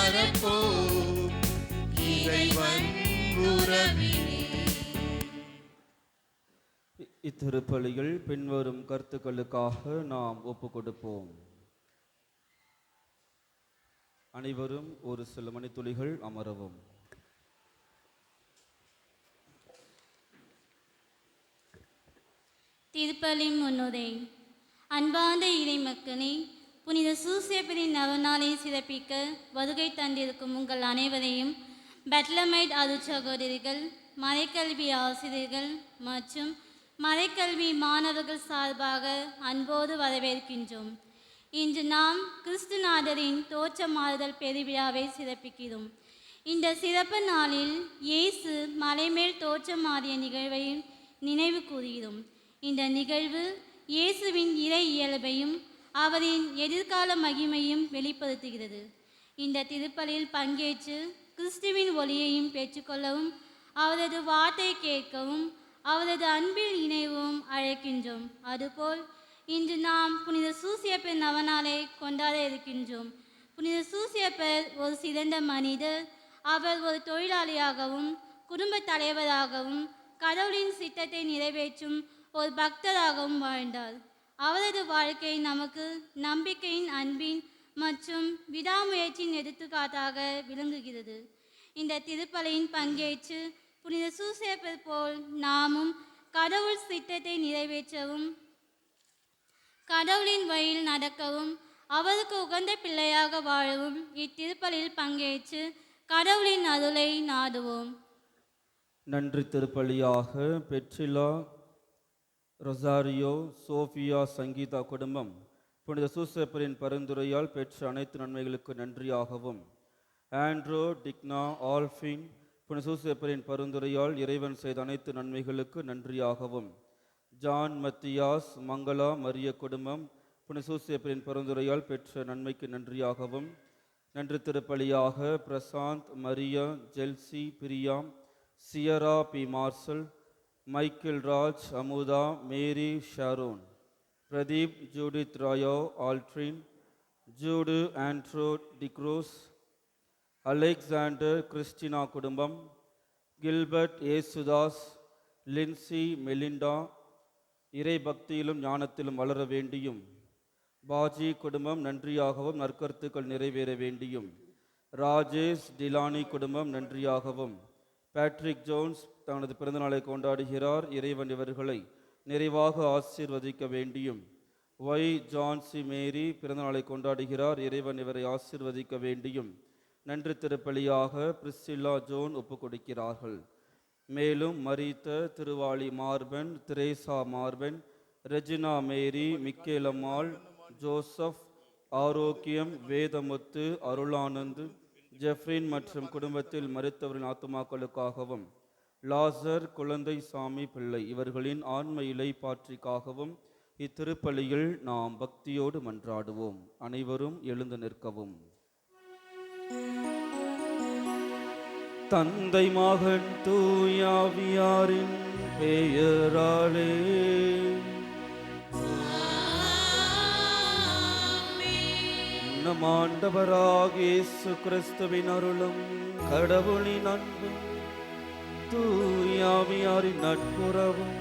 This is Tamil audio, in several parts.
மறப்போம் இறைவன் உறவினை. இத்திருப்பலியில் பின்வரும் கருத்துக்களுக்காக நாம் ஒப்பு கொடுப்போம். அனைவரும் ஒரு சில மணித்துளிகள் அமரவும். திருப்பலி முன்னுரை. அன்பார்ந்த இறைமக்களே, புனித சூசேப்பரின் நவநாளை சிறப்பிக்க வருகை தந்திருக்கும் உங்கள் அனைவரையும் பெத்லமைட் அருட்சகோதரிகள், மறைக்கல்வி ஆசிரியர்கள் மற்றும் மறைக்கல்வி மாணவர்கள் சார்பாக அன்போடு வரவேற்கின்றோம். இன்று நாம் கிறிஸ்துநாதரின் தோற்றமாறுதல் பெருவிழாவை சிறப்பிக்கிறோம். இந்த சிறப்பு நாளில் இயேசு மலைமேல் தோற்றமாறிய நிகழ்வை நினைவு கூறுகிறோம். இந்த நிகழ்வு இயேசுவின் இறை இயல்பையும் அவரின் எதிர்கால மகிமையும் வெளிப்படுத்துகிறது. இந்த திருப்பலியில் பங்கேற்று கிறிஸ்துவின் ஒளியையும் பெற்றுக்கொள்ளவும், அவரது வார்த்தை கேட்கவும், அவரது அன்பில் இணைவும் அழைக்கின்றோம். அதுபோல் இன்று நாம் புனித சூசேப்பர் நவநாளை கொண்டாட இருக்கின்றோம். புனித சூசேப்பர் ஒரு சிறந்த மனிதர். அவர் ஒரு தொழிலாளியாகவும் குடும்ப தலைவராகவும் கடவுளின் சித்தத்தை நிறைவேற்றும் ஒரு பக்தராகவும் வாழ்ந்தார். அவரது வாழ்க்கை நமக்கு நம்பிக்கையின், அன்பின் மற்றும் விடாமுயற்சியின் எடுத்துக்காட்டாக விளங்குகிறது. இந்த திருப்பலியின் பங்கேற்று புனித சூசேப்பர் போல் நாமும் கடவுள் சித்தத்தை நிறைவேற்றவும், கடவுளின் வழியில் நடக்கவும், அவருக்கு உகந்த பிள்ளையாக வாழவும் இத்திருப்பலியில் பங்கேற்று கடவுளின் அருளை நாடுவோம். நன்றி. திருப்பலியாக பெட்ரிலா, ரொசாரியோ, சோஃபியா, சங்கீதா குடும்பம் புனித சூசேப்பரின் பரிந்துரையால் பெற்ற அனைத்து நன்மைகளுக்கு நன்றியாகவும், ஆண்ட்ரோ, டிக்னா, ஆல்ஃபின் புனித சூசேப்பரின் பரிந்துரையால் இறைவன் செய்த அனைத்து நன்மைகளுக்கு நன்றியாகவும், ஜான், மத்தியாஸ், மங்களா, மரிய குடும்பம் புனித சூசேப்பரின் பரிந்துரையால் பெற்ற நன்மைக்கு நன்றியாகவும், நன்றி. திருப்பலியாக Prashanth, Maria, Jelsy, Priya, Sierra, B Marcel, Michael Raj, Amudha, Mary, Sharon, Pradeep, Judith, Rayo, Aldrin, Jude, Andro, Decroz, Alexander, Christina குடும்பம், கில்பர்ட், ஏசுதாஸ், லின்சி, மெலிண்டா இறை பக்தியிலும் ஞானத்திலும் வளர வேண்டியும், பாஜி குடும்பம் நன்றியாகவும் நற்கருத்துக்கள் நிறைவேற வேண்டியும், ராஜேஷ், டிலானி குடும்பம் நன்றியாகவும், பேட்ரிக் ஜோன்ஸ் தனது பிறந்தநாளை கொண்டாடுகிறார். இறைவன் இவர்களை நிறைவாக ஆசீர்வதிக்க வேண்டியும், ஒய் ஜான்சி மேரி பிறந்தநாளை கொண்டாடுகிறார். இறைவன் இவரை ஆசீர்வதிக்க வேண்டியும் நன்றி. திருப்பலியாக பிரிஸ்சில்லா, ஜோன் ஒப்பு கொடுக்கிறார்கள். மேலும் மரித்த, திருவாளி மார்பன், திரேசா மார்பன், ரெஜினா மேரி, மிக்கேலம்மாள், ஜோசப், ஆரோக்கியம், வேதமுத்து, அருளானந்து, ஜெஃப்ரின் மற்றும் குடும்பத்தில் மரித்தவரின் ஆத்துமாக்களுக்காகவும், லாசர், குழந்தை சாமி பிள்ளை இவர்களின் ஆன்ம இலைப்பாற்றிக்காகவும் இத்திருப்பலியில் நாம் பக்தியோடு மன்றாடுவோம். அனைவரும் எழுந்து நிற்கவும். தந்தை, மகன், தூயாவியாரின் பெயராலே. நம் ஆண்டவராகிய இயேசு கிறிஸ்துவின் அருளும் கடவுளின் அன்பும் தூயாவியாரின் நட்புறவும்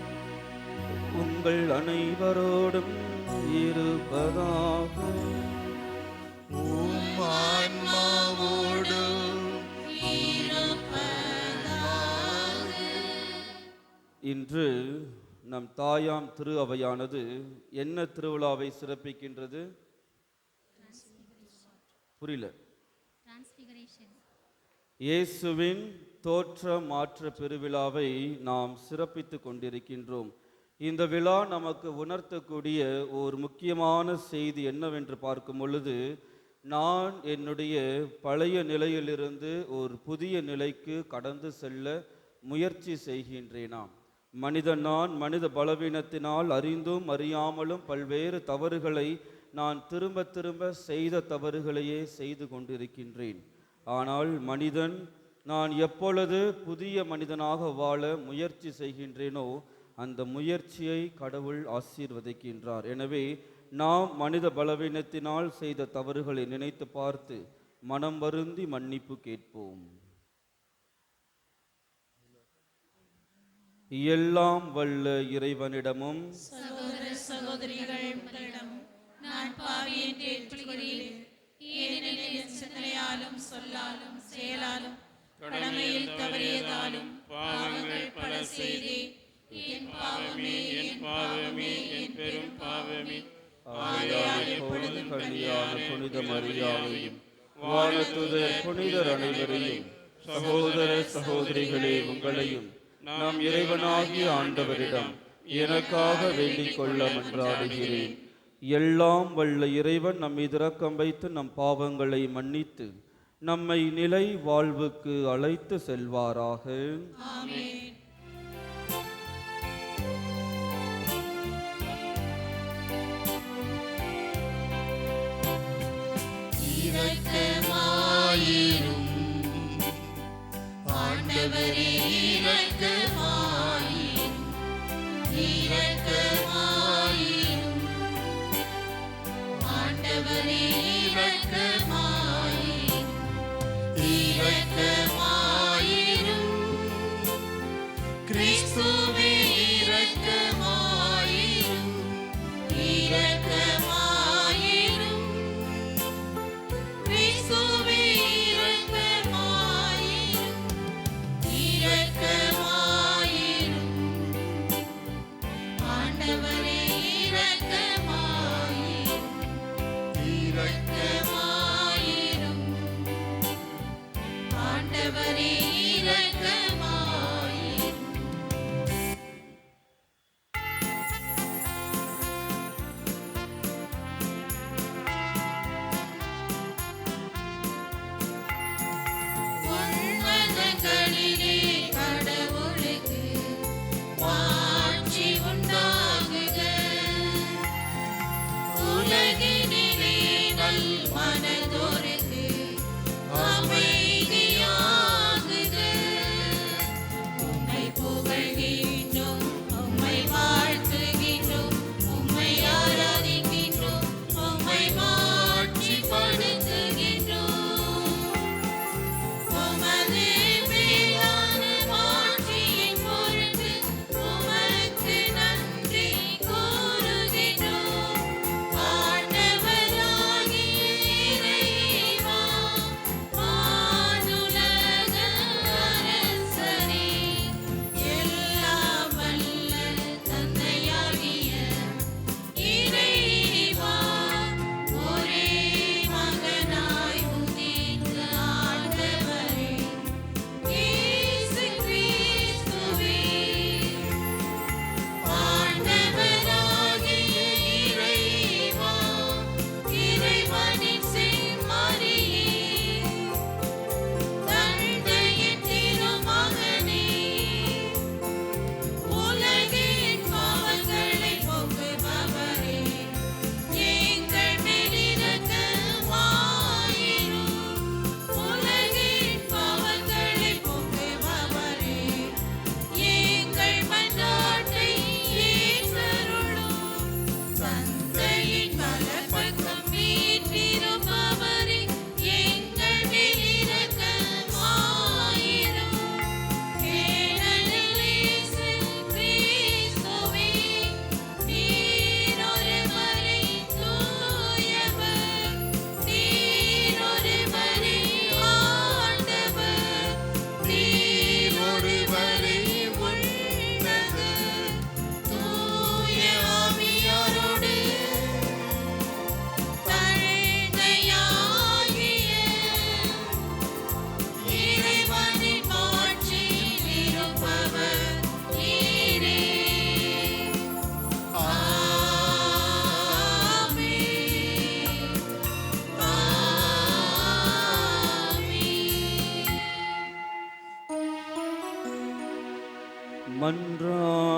உங்கள் அனைவரோடும் இருப்பதாக. இன்று நம் தாயாம் திரு அவையானது என்ன திருவிழாவை சிறப்பிக்கின்றது? புரியல. இயேசுவின் தோற்ற மாற்ற பெருவிழாவை நாம் சிறப்பித்து கொண்டிருக்கின்றோம். இந்த விழா நமக்கு உணர்த்தக்கூடிய ஒரு முக்கியமான செய்தி என்னவென்று பார்க்கும் பொழுது, நான் என்னுடைய பழைய நிலையிலிருந்து ஒரு புதிய நிலைக்கு கடந்து செல்ல முயற்சி செய்கின்றேனாம். நான் மனித பலவீனத்தினால் அறிந்தும் அறியாமலும் பல்வேறு தவறுகளை நான் திரும்ப திரும்ப செய்த தவறுகளையே செய்து கொண்டிருக்கின்றேன். ஆனால் மனிதன் நான் எப்பொழுது புதிய மனிதனாக வாழ முயற்சி செய்கின்றேனோ அந்த முயற்சியை கடவுள் ஆசீர்வதிக்கின்றார். எனவே நாம் மனித பலவீனத்தினால் செய்த தவறுகளை நினைத்து பார்த்து மனம் வருந்தி மன்னிப்பு கேட்போம். எல்லாம் வல்ல இறைவனிடமும் சகோதர சகோதரிகள் உங்களிடமும் நான் பாவி என்று ஏற்றுக்கொள்கிறேன். ஏனெனில் என் சிந்தனையாலும் சொல்லாலும் செயலாலும் கடமையில் தவறியதாலும் பாவங்கள் பல செய்தேன். என் பாவமே, என் பாவமே, என் பெரும் பாவமே. ஆகையால் எப்பொழுதும் கன்னியான புனித மரியாதையும் வானதூதர் புனிதர் அனைவரையும் சகோதர சகோதரிகளே உங்களையும் நாம் இறைவனாகிய ஆண்டவரிடம் எனக்காக வேண்டிக் கொள்ள மன்றாடுகிறேன். எல்லாம் வல்ல இறைவன் நம்மீது இரக்கம் வைத்து நம் பாவங்களை மன்னித்து நம்மை நிலை வாழ்வுக்கு அழைத்து செல்வாராக. ஆமென். இரக்கமாயிரும் ஆண்டவரே, இரக்கமாயிரும், இரக்கமாயிரும் ஆண்டவரே, இரக்கமாயிரும், இரக்கமாயிரும் கிறிஸ்துவே, இரக்கமாயிரும், இரக்கமாயிரும் கிறிஸ்துவே, இரக்கமாயிரும், இரக்கமாயிரும் ஆண்டவரே, இரக்கமாயிரும், இரக்கமாயிரும் ஆண்டவரே, இரக்கமாயிரும். உன்னதங்களிலே கடவுளுக்கு மாட்சி உண்டாகுக. உலகினிலே நல் மனதோருக்கு அமைதியாகுக. உம்மை புகழ்கின்றோம், உம்மை வாழ்த்துகின்றோம், உம்மை ஆராதிக்கின்றோம், உம்மை மாட்சிப்படுத்துகின்றோம். உமது மேலான மாட்சியின் பொருட்டு உமக்கு நன்றி கூறுகின்றோம். ஆண்டவராகிய இறைவா, வானுலக அரசரே, எல்லாம் வல்ல தந்தையாகிய இறைவா, ஒரே மகனாய் உதித்த ஆண்டவரே இயேசு கிறிஸ்துவே, ஆண்டவராகிய இறைவா, இறைவனின் செம்மறியே, தந்தையின் திருமகனே, உலகின் பாவங்களை போக்குபவரே, எங்கள் மேல் இரக்கமாயிரும். உலகின் பாவங்களை போக்குபவரே, எங்கள் மன்றாட்டை ஏற்றருளும். தந்தையின் வலப்பக்கம் வீற்றிருப்பவரே, எங்கள் மேல் இரக்கமாயிரும். ஏனெனில் இயேசு கிறிஸ்துவே, நீர் ஒருவரே தூயவர், நீர் ஒருவரே ஆண்டவர், நீர் ஒருவரே உன்னதர், தூய ஆவியாரோடு தந்தையாகிய இறைவனின் மாட்சியில் இருப்பவர் நீரே. ஆமென். ஆமென்.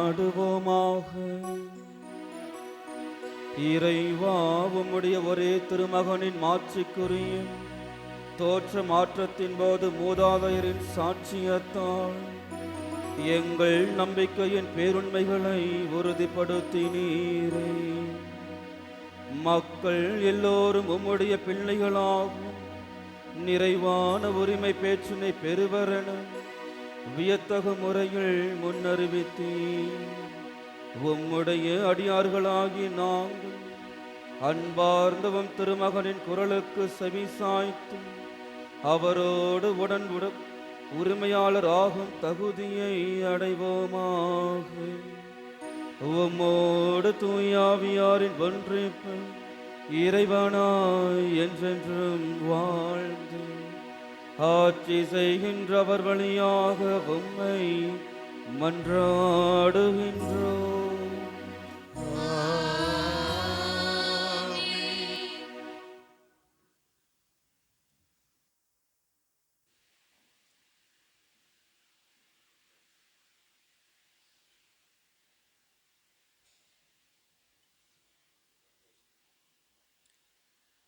மன்றாடுவோமாக. இறைவா, உம்முடைய ஒரே திருமகனின் மாட்சிக்குரிய தோற்ற மாற்றத்தின் போது மூதாதையரின் சாட்சியத்தால் எங்கள் நம்பிக்கையின் பேருண்மைகளை உறுதிப்படுத்தினீரே. மக்கள் எல்லோரும் உம்முடைய பிள்ளைகளாகும் நிறைவான உரிமை பேச்சினை பெறுவரென வியத்தகு முறையில் முன்னறிவித்தீர். உம்முடைய அடியார்களாகி நாங்கள் அன்பார்ந்தவம் திருமகனின் குரலுக்கு செவி சாய்த்து அவரோடு உரிமையாளர் ஆகும் தகுதியை அடைவோமாக. உம்மோடு தூயாவியாரின் ஒன்றிப்பு இறைவனாய் என்றென்றும் வாழ்ந்து ஆட்சி செய்கின்றவர் வழியாக உம்மை மன்றாடுகின்றோம்.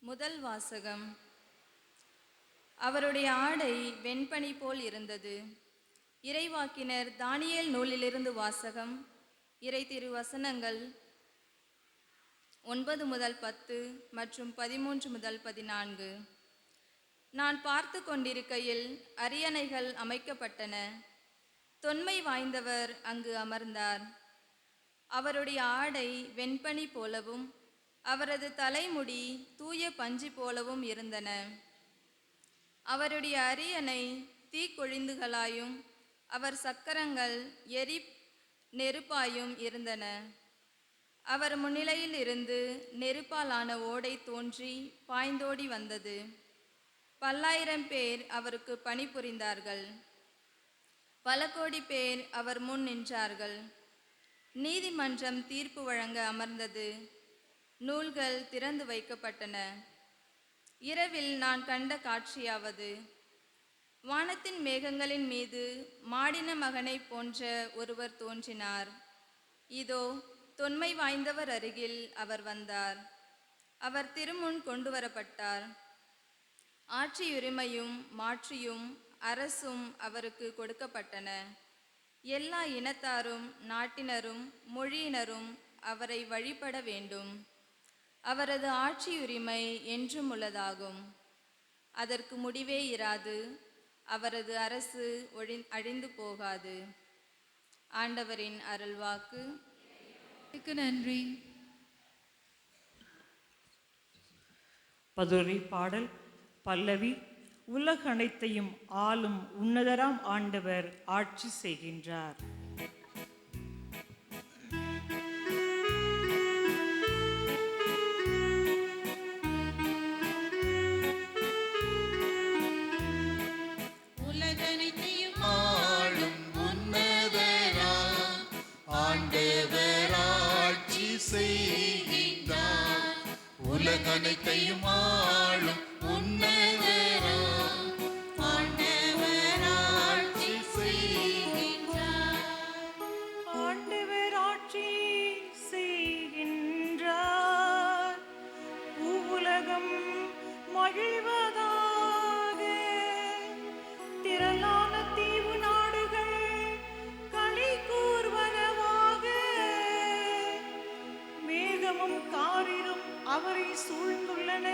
முதல் வாசகம். அவருடைய ஆடை வெண்பனி போல் இருந்தது. இறைவாக்கினர் தானியேல் நூலிலிருந்து வாசகம். இறை திருவசனங்கள் 9 முதல் 10 மற்றும் 13 முதல் 14. நான் பார்த்து கொண்டிருக்கையில் அரியணைகள் அமைக்கப்பட்டன. தொன்மை வாய்ந்தவர் அங்கு அமர்ந்தார். அவருடைய ஆடை வெண்பனி போலவும் அவரது தலைமுடி தூய பஞ்சு போலவும் இருந்தன. அவருடைய அரியணை தீக்கொழிந்துகளாயும் அவர் சக்கரங்கள் நெருப்பாயும் இருந்தன. அவர் முன்னிலையில் இருந்து நெருப்பாலான ஓடை தோன்றி பாய்ந்தோடி வந்தது. 10,000 பேர் அவருக்கு பணிபுரிந்தார்கள். பல கோடி பேர் அவர் முன் நின்றார்கள். நீதிமன்றம் தீர்ப்பு வழங்க அமர்ந்தது. நூல்கள் திறந்து வைக்கப்பட்டன. இரவில் நான் கண்ட காட்சியாவது, வானத்தின் மேகங்களின் மீது மாடின மகனை போன்ற ஒருவர் தோன்றினார். இதோ தொன்மை வாய்ந்தவர் அருகில் அவர் வந்தார். அவர் திருமுன் கொண்டு வரப்பட்டார். ஆட்சியுரிமையும் மாட்சியும் அரசும் அவருக்கு கொடுக்கப்பட்டன. எல்லா இனத்தாரும் நாட்டினரும் மொழியினரும் அவரை வழிபட வேண்டும். அவரது ஆட்சியுரிமை என்றும் உள்ளதாகும். அதற்கு முடிவே இராது. அவரது அரசு அழிந்து போகாது. ஆண்டவரின் அருள்வாக்கு. நன்றி. பதுரை பாடல் பல்லவி. உலகனைத்தையும் ஆளும் உன்னதராம் ஆண்டவர் ஆட்சி செய்கின்றார். உலகனைத்தையும் ஆளும் உன்னதராம் ஆண்டவர் ஆட்சி செய்கின்றார். ஆண்டவர் ஆட்சி செய்கின்றார். உலகம் மகிழ்வதாக. திரளான தீவு நாடுகள் களி கூர்வனவாக. மேகமும் காரிரும் அவரை சூழ்ந்துள்ளன.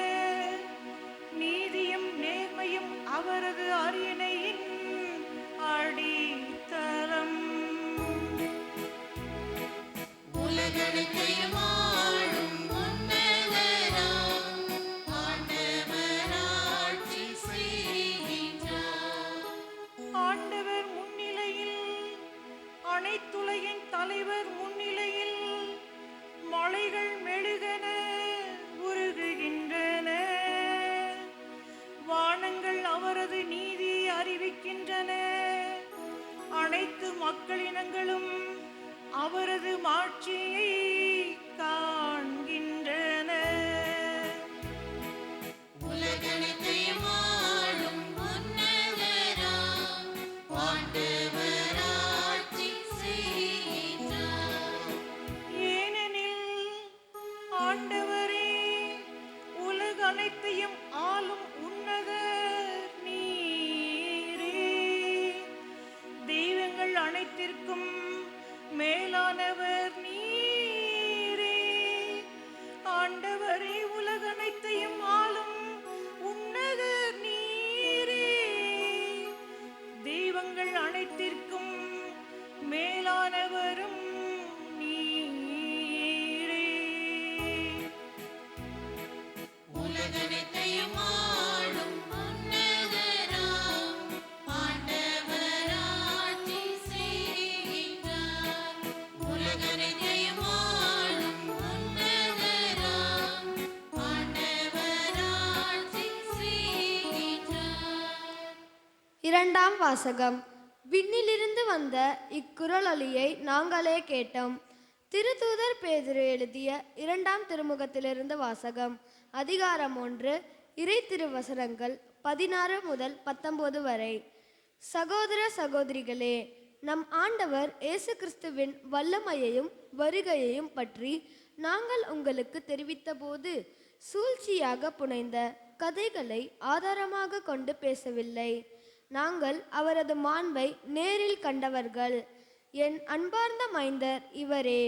நீதியும் நேர்மையும் அவரது அரியணையின் அடித்தளம். உலகனைத்தையும் ஆளும் உன்னதராம் ஆண்டவர் ஆட்சி செய்கின்றார். ஆண்டவர் முன்னிலையில், அனைத்துலகின் தலைவர் முன்னிலையில் மலைகள் மெழுகென உருகுகின்றன. வானங்கள் அவரது நீதியை அறிவிக்கின்றன. அனைத்து மக்களினங்களும் அவரது மாட்சியை காண்கின்றன. உலகனைத்தையும் ஆளும் உன்னதராம் ஆண்டவர் ஆட்சி செய்கின்றார். ஏனெனில் ஆண்டவரே உலக அனைத்தையும் ஆளும் உன்னதர் நீரே. தெய்வங்கள் அனைத்திற்கும் மேலானவர் நீரே. ஆண்டவரே உலக அனைத்தையும் ஆளும் உன்னதர் நீரே. இரண்டாம் வாசகம். விண்ணிலிருந்து வந்த இக்குரலொலியை நாங்களே கேட்டோம். திருத்தூதர் பேதுரு எழுதிய இரண்டாம் திருமுகத்திலிருந்து வாசகம். அதிகாரம் 1, இறை திருவசனங்கள் 16 முதல் 19 வரை. சகோதர சகோதரிகளே, நம் ஆண்டவர் இயேசு கிறிஸ்துவின் வல்லமையையும் வருகையையும் பற்றி நாங்கள் உங்களுக்கு தெரிவித்த போது சூழ்ச்சியாக புனைந்த கதைகளை ஆதாரமாக கொண்டு பேசவில்லை. நாங்கள் அவரது மாண்பை நேரில் கண்டவர்கள். என் அன்பார்ந்த மைந்தர் இவரே,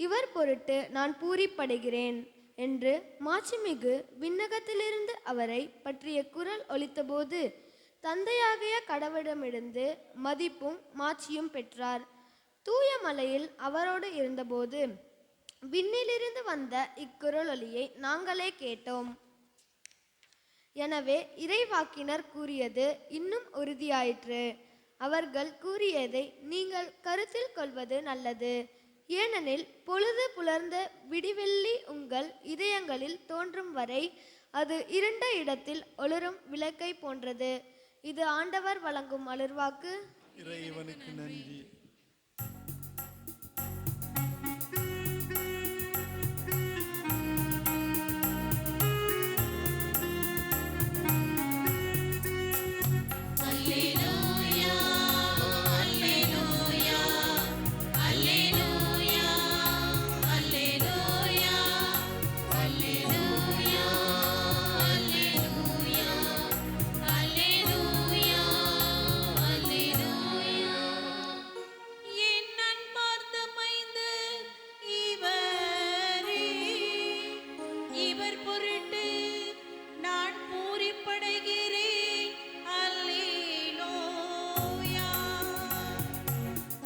இவர் பொருட்டு நான் பூரிப்படைகிறேன் என்று மாட்சிமிகு விண்ணகத்திலிருந்து அவரை பற்றிய குரல் ஒலித்தபோது தந்தையாகிய கடவுளிடமிருந்து மதிப்பும் மாட்சியும் பெற்றார். தூய மலையில் அவரோடு இருந்தபோது விண்ணிலிருந்து வந்த இக்குரலொலியை நாங்களே கேட்டோம். எனவே இறைவாக்கினர் கூறியது இன்னும் உறுதியாயிற்று. அவர்கள் கூறியதை நீங்கள் கருத்தில் கொள்வது நல்லது. ஏனெனில் பொழுது புலர்ந்த விடிவெள்ளி உங்கள் இதயங்களில் தோன்றும் வரை அது இருண்ட இடத்தில் ஒளிரும் விளக்கை போன்றது. இது ஆண்டவர் வழங்கும் அருள்வாக்கு. இறைவனுக்கு நன்றி. அல்லேலூயா, அல்லேலூயா, அல்லேலூயா, அல்லேலூயா, அல்லேலூயா, அல்லேலூயா, அல்லேலூயா, அல்லேலூயா. என் அன்பார்ந்த மைந்தர் இவரே, இவர் பொருட்டு நான் பூரிப்படைகிறேன். அல்லேலூயா,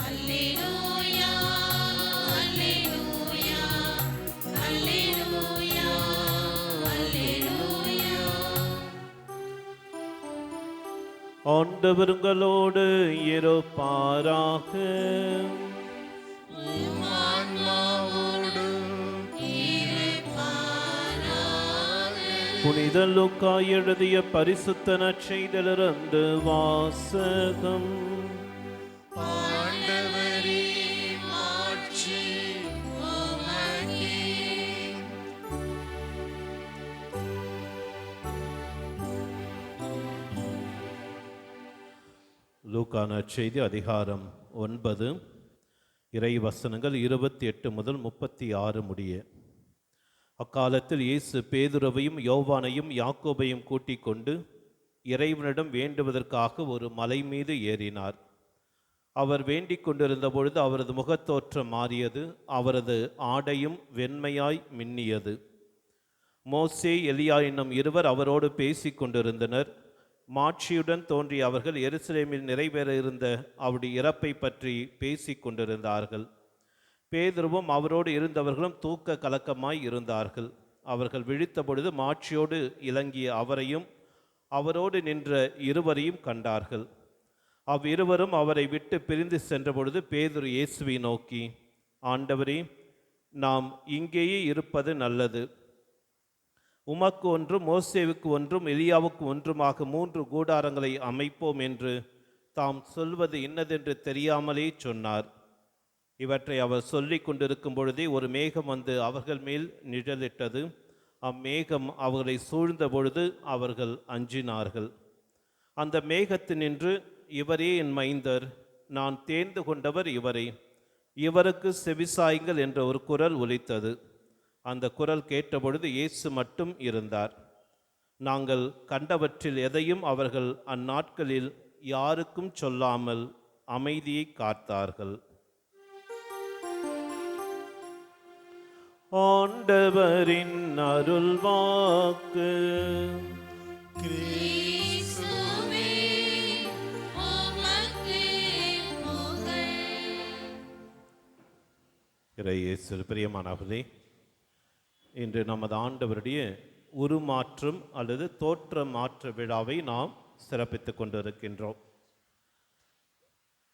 அல்லேலூயா, அல்லேலூயா, அல்லேலூயா, அல்லேலூயா. ஆண்டவர்களோடு இருப்பாராக. புனித லூக்கா எழுதிய பரிசுத்த நற்செய்தியிலிருந்து வாசகம். ஆண்டவரே, மாட்சி உமக்கே. லூக்கா நற்செய்தி அதிகாரம் 9, இறை வசனங்கள் 28 முதல் 36 முடிய. அக்காலத்தில் இயேசு பேதுருவையும் யோவானையும் யாக்கோபையும் கூட்டிக் கொண்டு இறைவனிடம் வேண்டுவதற்காக ஒரு மலை மீது ஏறினார். அவர் வேண்டிக் கொண்டிருந்த பொழுது அவரது முகத்தோற்றம் மாறியது, அவரது ஆடையும் வெண்மையாய் மின்னியது. மோசே, எலியா என்னும் இருவர் அவரோடு பேசிக் கொண்டிருந்தனர். மாட்சியுடன் தோன்றிய அவர்கள் எருசலேமில் நிறைவேற இருந்த அவருடைய இறப்பை பற்றி பேசிக் கொண்டிருந்தார்கள். பேதுருவும் அவரோடு இருந்தவர்களும் தூக்க கலக்கமாய் இருந்தார்கள். அவர்கள் விழித்த பொழுது மாட்சியோடு இலங்கிய அவரையும் அவரோடு நின்ற இருவரையும் கண்டார்கள். அவ்விருவரும் அவரை விட்டு பிரிந்து சென்ற பொழுது பேதுரு இயேசுவை நோக்கி, ஆண்டவரே, நாம் இங்கேயே இருப்பது நல்லது. உமக்கு ஒன்றும், மோசேவுக்கு ஒன்றும், எலியாவுக்கு ஒன்றுமாக 3 கூடாரங்களை அமைப்போம் என்று தாம் சொல்வது இன்னதென்று தெரியாமலே சொன்னார். இவற்றை அவர் சொல்லிக் கொண்டிருக்கும் பொழுதே ஒரு மேகம் வந்து அவர்கள் மேல் நிழலிட்டது. அம்மேகம் அவர்களை சூழ்ந்த பொழுது அவர்கள் அஞ்சினார்கள். அந்த மேகத்தினின்று, இவரே என் மைந்தர், நான் தேர்ந்து கொண்டவர் இவரே, இவருக்கு செவிசாயுங்கள் என்ற ஒரு குரல் ஒலித்தது. அந்த குரல் கேட்டபொழுது இயேசு மட்டும் இருந்தார். நாங்கள் கண்டவற்றில் எதையும் அவர்கள் அந்நாட்களில் யாருக்கும் சொல்லாமல் அமைதியை காத்தார்கள். ஆண்டவரின் அருள்வாக்கு. கிறிஸ்துவே, உமக்கு புகழ். இறை இயேசுவில் பிரியமானவர்களே, இன்று நமது ஆண்டவருடைய உருமாற்றம் அல்லது தோற்ற மாற்ற விழாவை நாம் சிறப்பித்துக் கொண்டிருக்கின்றோம்.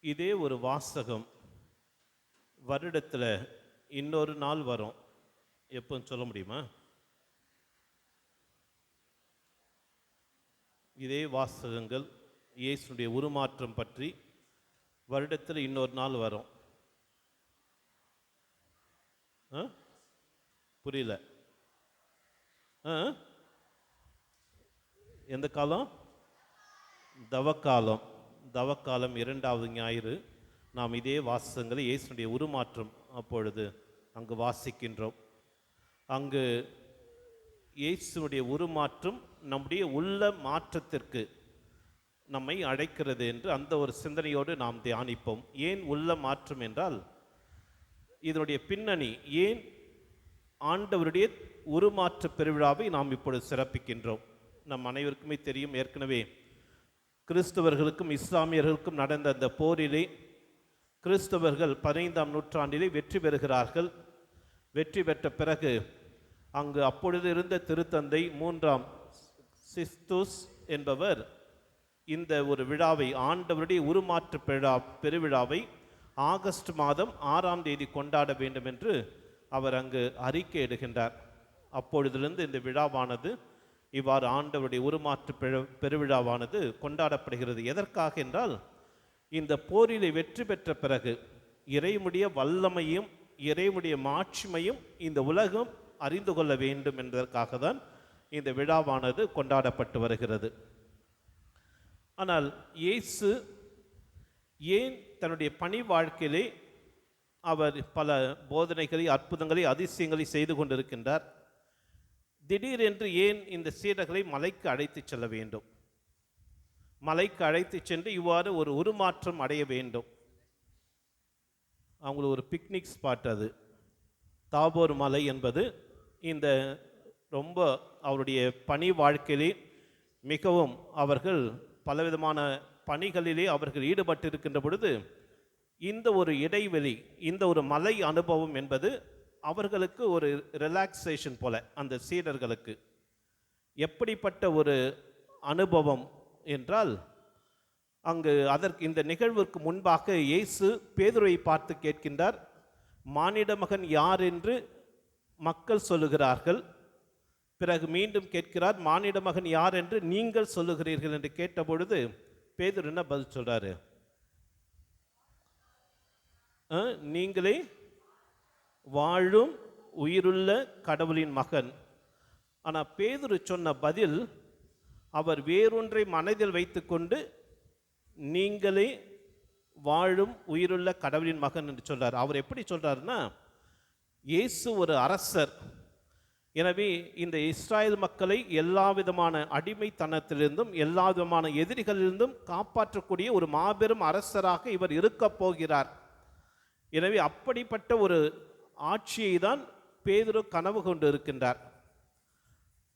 இதே ஒரு வாசகம் வருடத்தில் இன்னொரு நாள் வரும். எப்போ சொல்ல முடியுமா? இதே வாசகங்கள் இயேசுடைய உருமாற்றம் பற்றி. வருடத்தில் இன்னொரு நாள் வரும். புரியல. எந்த காலம்? தவக்காலம். தவக்காலம் 2வது ஞாயிறு நாம் இதே வாசகங்களை இயேசுடைய உருமாற்றம் அப்பொழுது அங்கு வாசிக்கின்றோம். அங்கு இயேசுடைய உருமாற்றம் நம்முடைய உள்ள மாற்றத்திற்கு நம்மை அழைக்கிறது என்று அந்த ஒரு சிந்தனையோடு நாம் தியானிப்போம். ஏன் உள்ள மாற்றம் என்றால், இதனுடைய பின்னணி ஏன் ஆண்டவருடைய உருமாற்ற பெருவிழாவை நாம் இப்பொழுது சிறப்பிக்கின்றோம். நம் அனைவருக்குமே தெரியும், ஏற்கனவே கிறிஸ்தவர்களுக்கும் இஸ்லாமியர்களுக்கும் நடந்த அந்த போரிலே கிறிஸ்தவர்கள் 15ஆம் நூற்றாண்டிலே வெற்றி பெறுகிறார்கள். வெற்றி பெற்ற பிறகு அங்கு அப்பொழுது இருந்த திருத்தந்தை 3ஆம் சிஸ்துஸ் என்பவர் இந்த ஒரு விழாவை, ஆண்டவருடைய உருமாற்ற பெருவிழாவை ஆகஸ்ட் மாதம் 6ஆம் தேதி கொண்டாட வேண்டும் என்று அவர் அங்கு அறிக்கை இடுகின்றார். அப்பொழுதிலிருந்து இந்த விழாவானது இவ்வாறு ஆண்டவருடைய உருமாற்ற பெருவிழாவானது கொண்டாடப்படுகிறது. எதற்காக என்றால், இந்த போரிலே வெற்றி பெற்ற பிறகு இறைவனுடைய வல்லமையும் இறைவனுடைய மாட்சிமையும் இந்த உலகம் அறிந்து கொள்ள வேண்டும் என்பதற்காக தான் இந்த விழாவானது கொண்டாடப்பட்டு வருகிறது. ஆனால் இயேசு ஏன் தன்னுடைய பணி வாழ்க்கையிலே அவர் பல போதனைகளை, அற்புதங்களை, அதிசயங்களை செய்து கொண்டிருக்கின்றார்? திடீரென்று ஏன் இந்த சீடர்களை மலைக்கு அழைத்து செல்ல வேண்டும்? மலைக்கு அழைத்து சென்று இவ்வாறு ஒரு உருமாற்றம் அடைய வேண்டும். அவங்களுக்கு ஒரு பிக்னிக் ஸ்பாட் அது. தாபோர் மலை என்பது இந்த ரொம்ப அவருடைய பணி வாழ்க்கையிலே மிகவும் அவர்கள் பலவிதமான பணிகளிலே அவர்கள் ஈடுபட்டிருக்கின்ற பொழுது இந்த ஒரு இடைவெளி, இந்த ஒரு மலை அனுபவம் என்பது அவர்களுக்கு ஒரு ரிலாக்ஸேஷன் போல. அந்த சீடர்களுக்கு எப்படிப்பட்ட ஒரு அனுபவம் என்றால், அங்கு அதற்கு இந்த நிகழ்வுக்கு முன்பாக இயேசு பேதுருவை பார்த்து கேட்கின்றார், மானிட மகன் யார் என்று மக்கள் சொல்லுகிறார்கள்? பிறகு மீண்டும் கேட்கிறார், மானிட மகன் யார் என்று நீங்கள் சொல்லுகிறீர்கள் என்று கேட்டபொழுது பேதுரு என்ன பதில் சொல்றாரு? நீங்களே வாழும் உயிருள்ள கடவுளின் மகன். ஆனால் பேதுரு சொன்ன பதில், அவர் வேறொன்றை மனதில் வைத்துக்கொண்டு நீங்களே வாழும் உயிருள்ள கடவுளின் மகன் என்று சொல்றார். அவர் எப்படி சொல்றாருன்னா, இயேசு ஒரு அரசர். எனவே இந்த இஸ்ராயல் மக்களை எல்லா விதமான அடிமைத்தனத்திலிருந்தும் எல்லா விதமான எதிரிகளிலிருந்தும் காப்பாற்றக்கூடிய ஒரு மாபெரும் அரசராக இவர் இருக்கப் போகிறார். எனவே அப்படிப்பட்ட ஒரு ஆட்சியை தான் பேதுரு கனவு கொண்டு இருக்கின்றார்.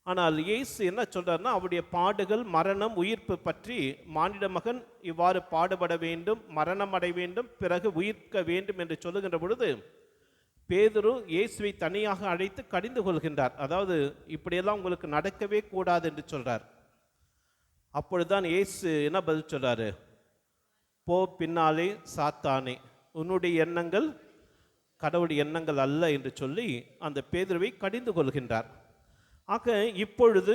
ஆனால் இயேசு என்ன சொல்றாருன்னா, அவருடைய பாடுகள், மரணம், உயிர்ப்பு பற்றி, மானிட மகன் இவ்வாறு பாடுபட வேண்டும், மரணம் அடைய வேண்டும், பிறகு உயிர்க்க வேண்டும் என்று சொல்லுகின்ற பொழுது பேதுரு இயேசுவை தனியாக அழைத்து கடிந்து கொள்கின்றார். அதாவது இப்படியெல்லாம் உங்களுக்கு நடக்கவே கூடாது என்று சொல்றார். அப்பொழுதுதான் இயேசு என்ன பதில் சொல்றாரு? போ பின்னாலே சாத்தானே, உன்னுடைய எண்ணங்கள் கடவுளுடைய எண்ணங்கள் அல்ல என்று சொல்லி அந்த பேதுருவை கடிந்து கொள்கின்றார். ஆக இப்பொழுது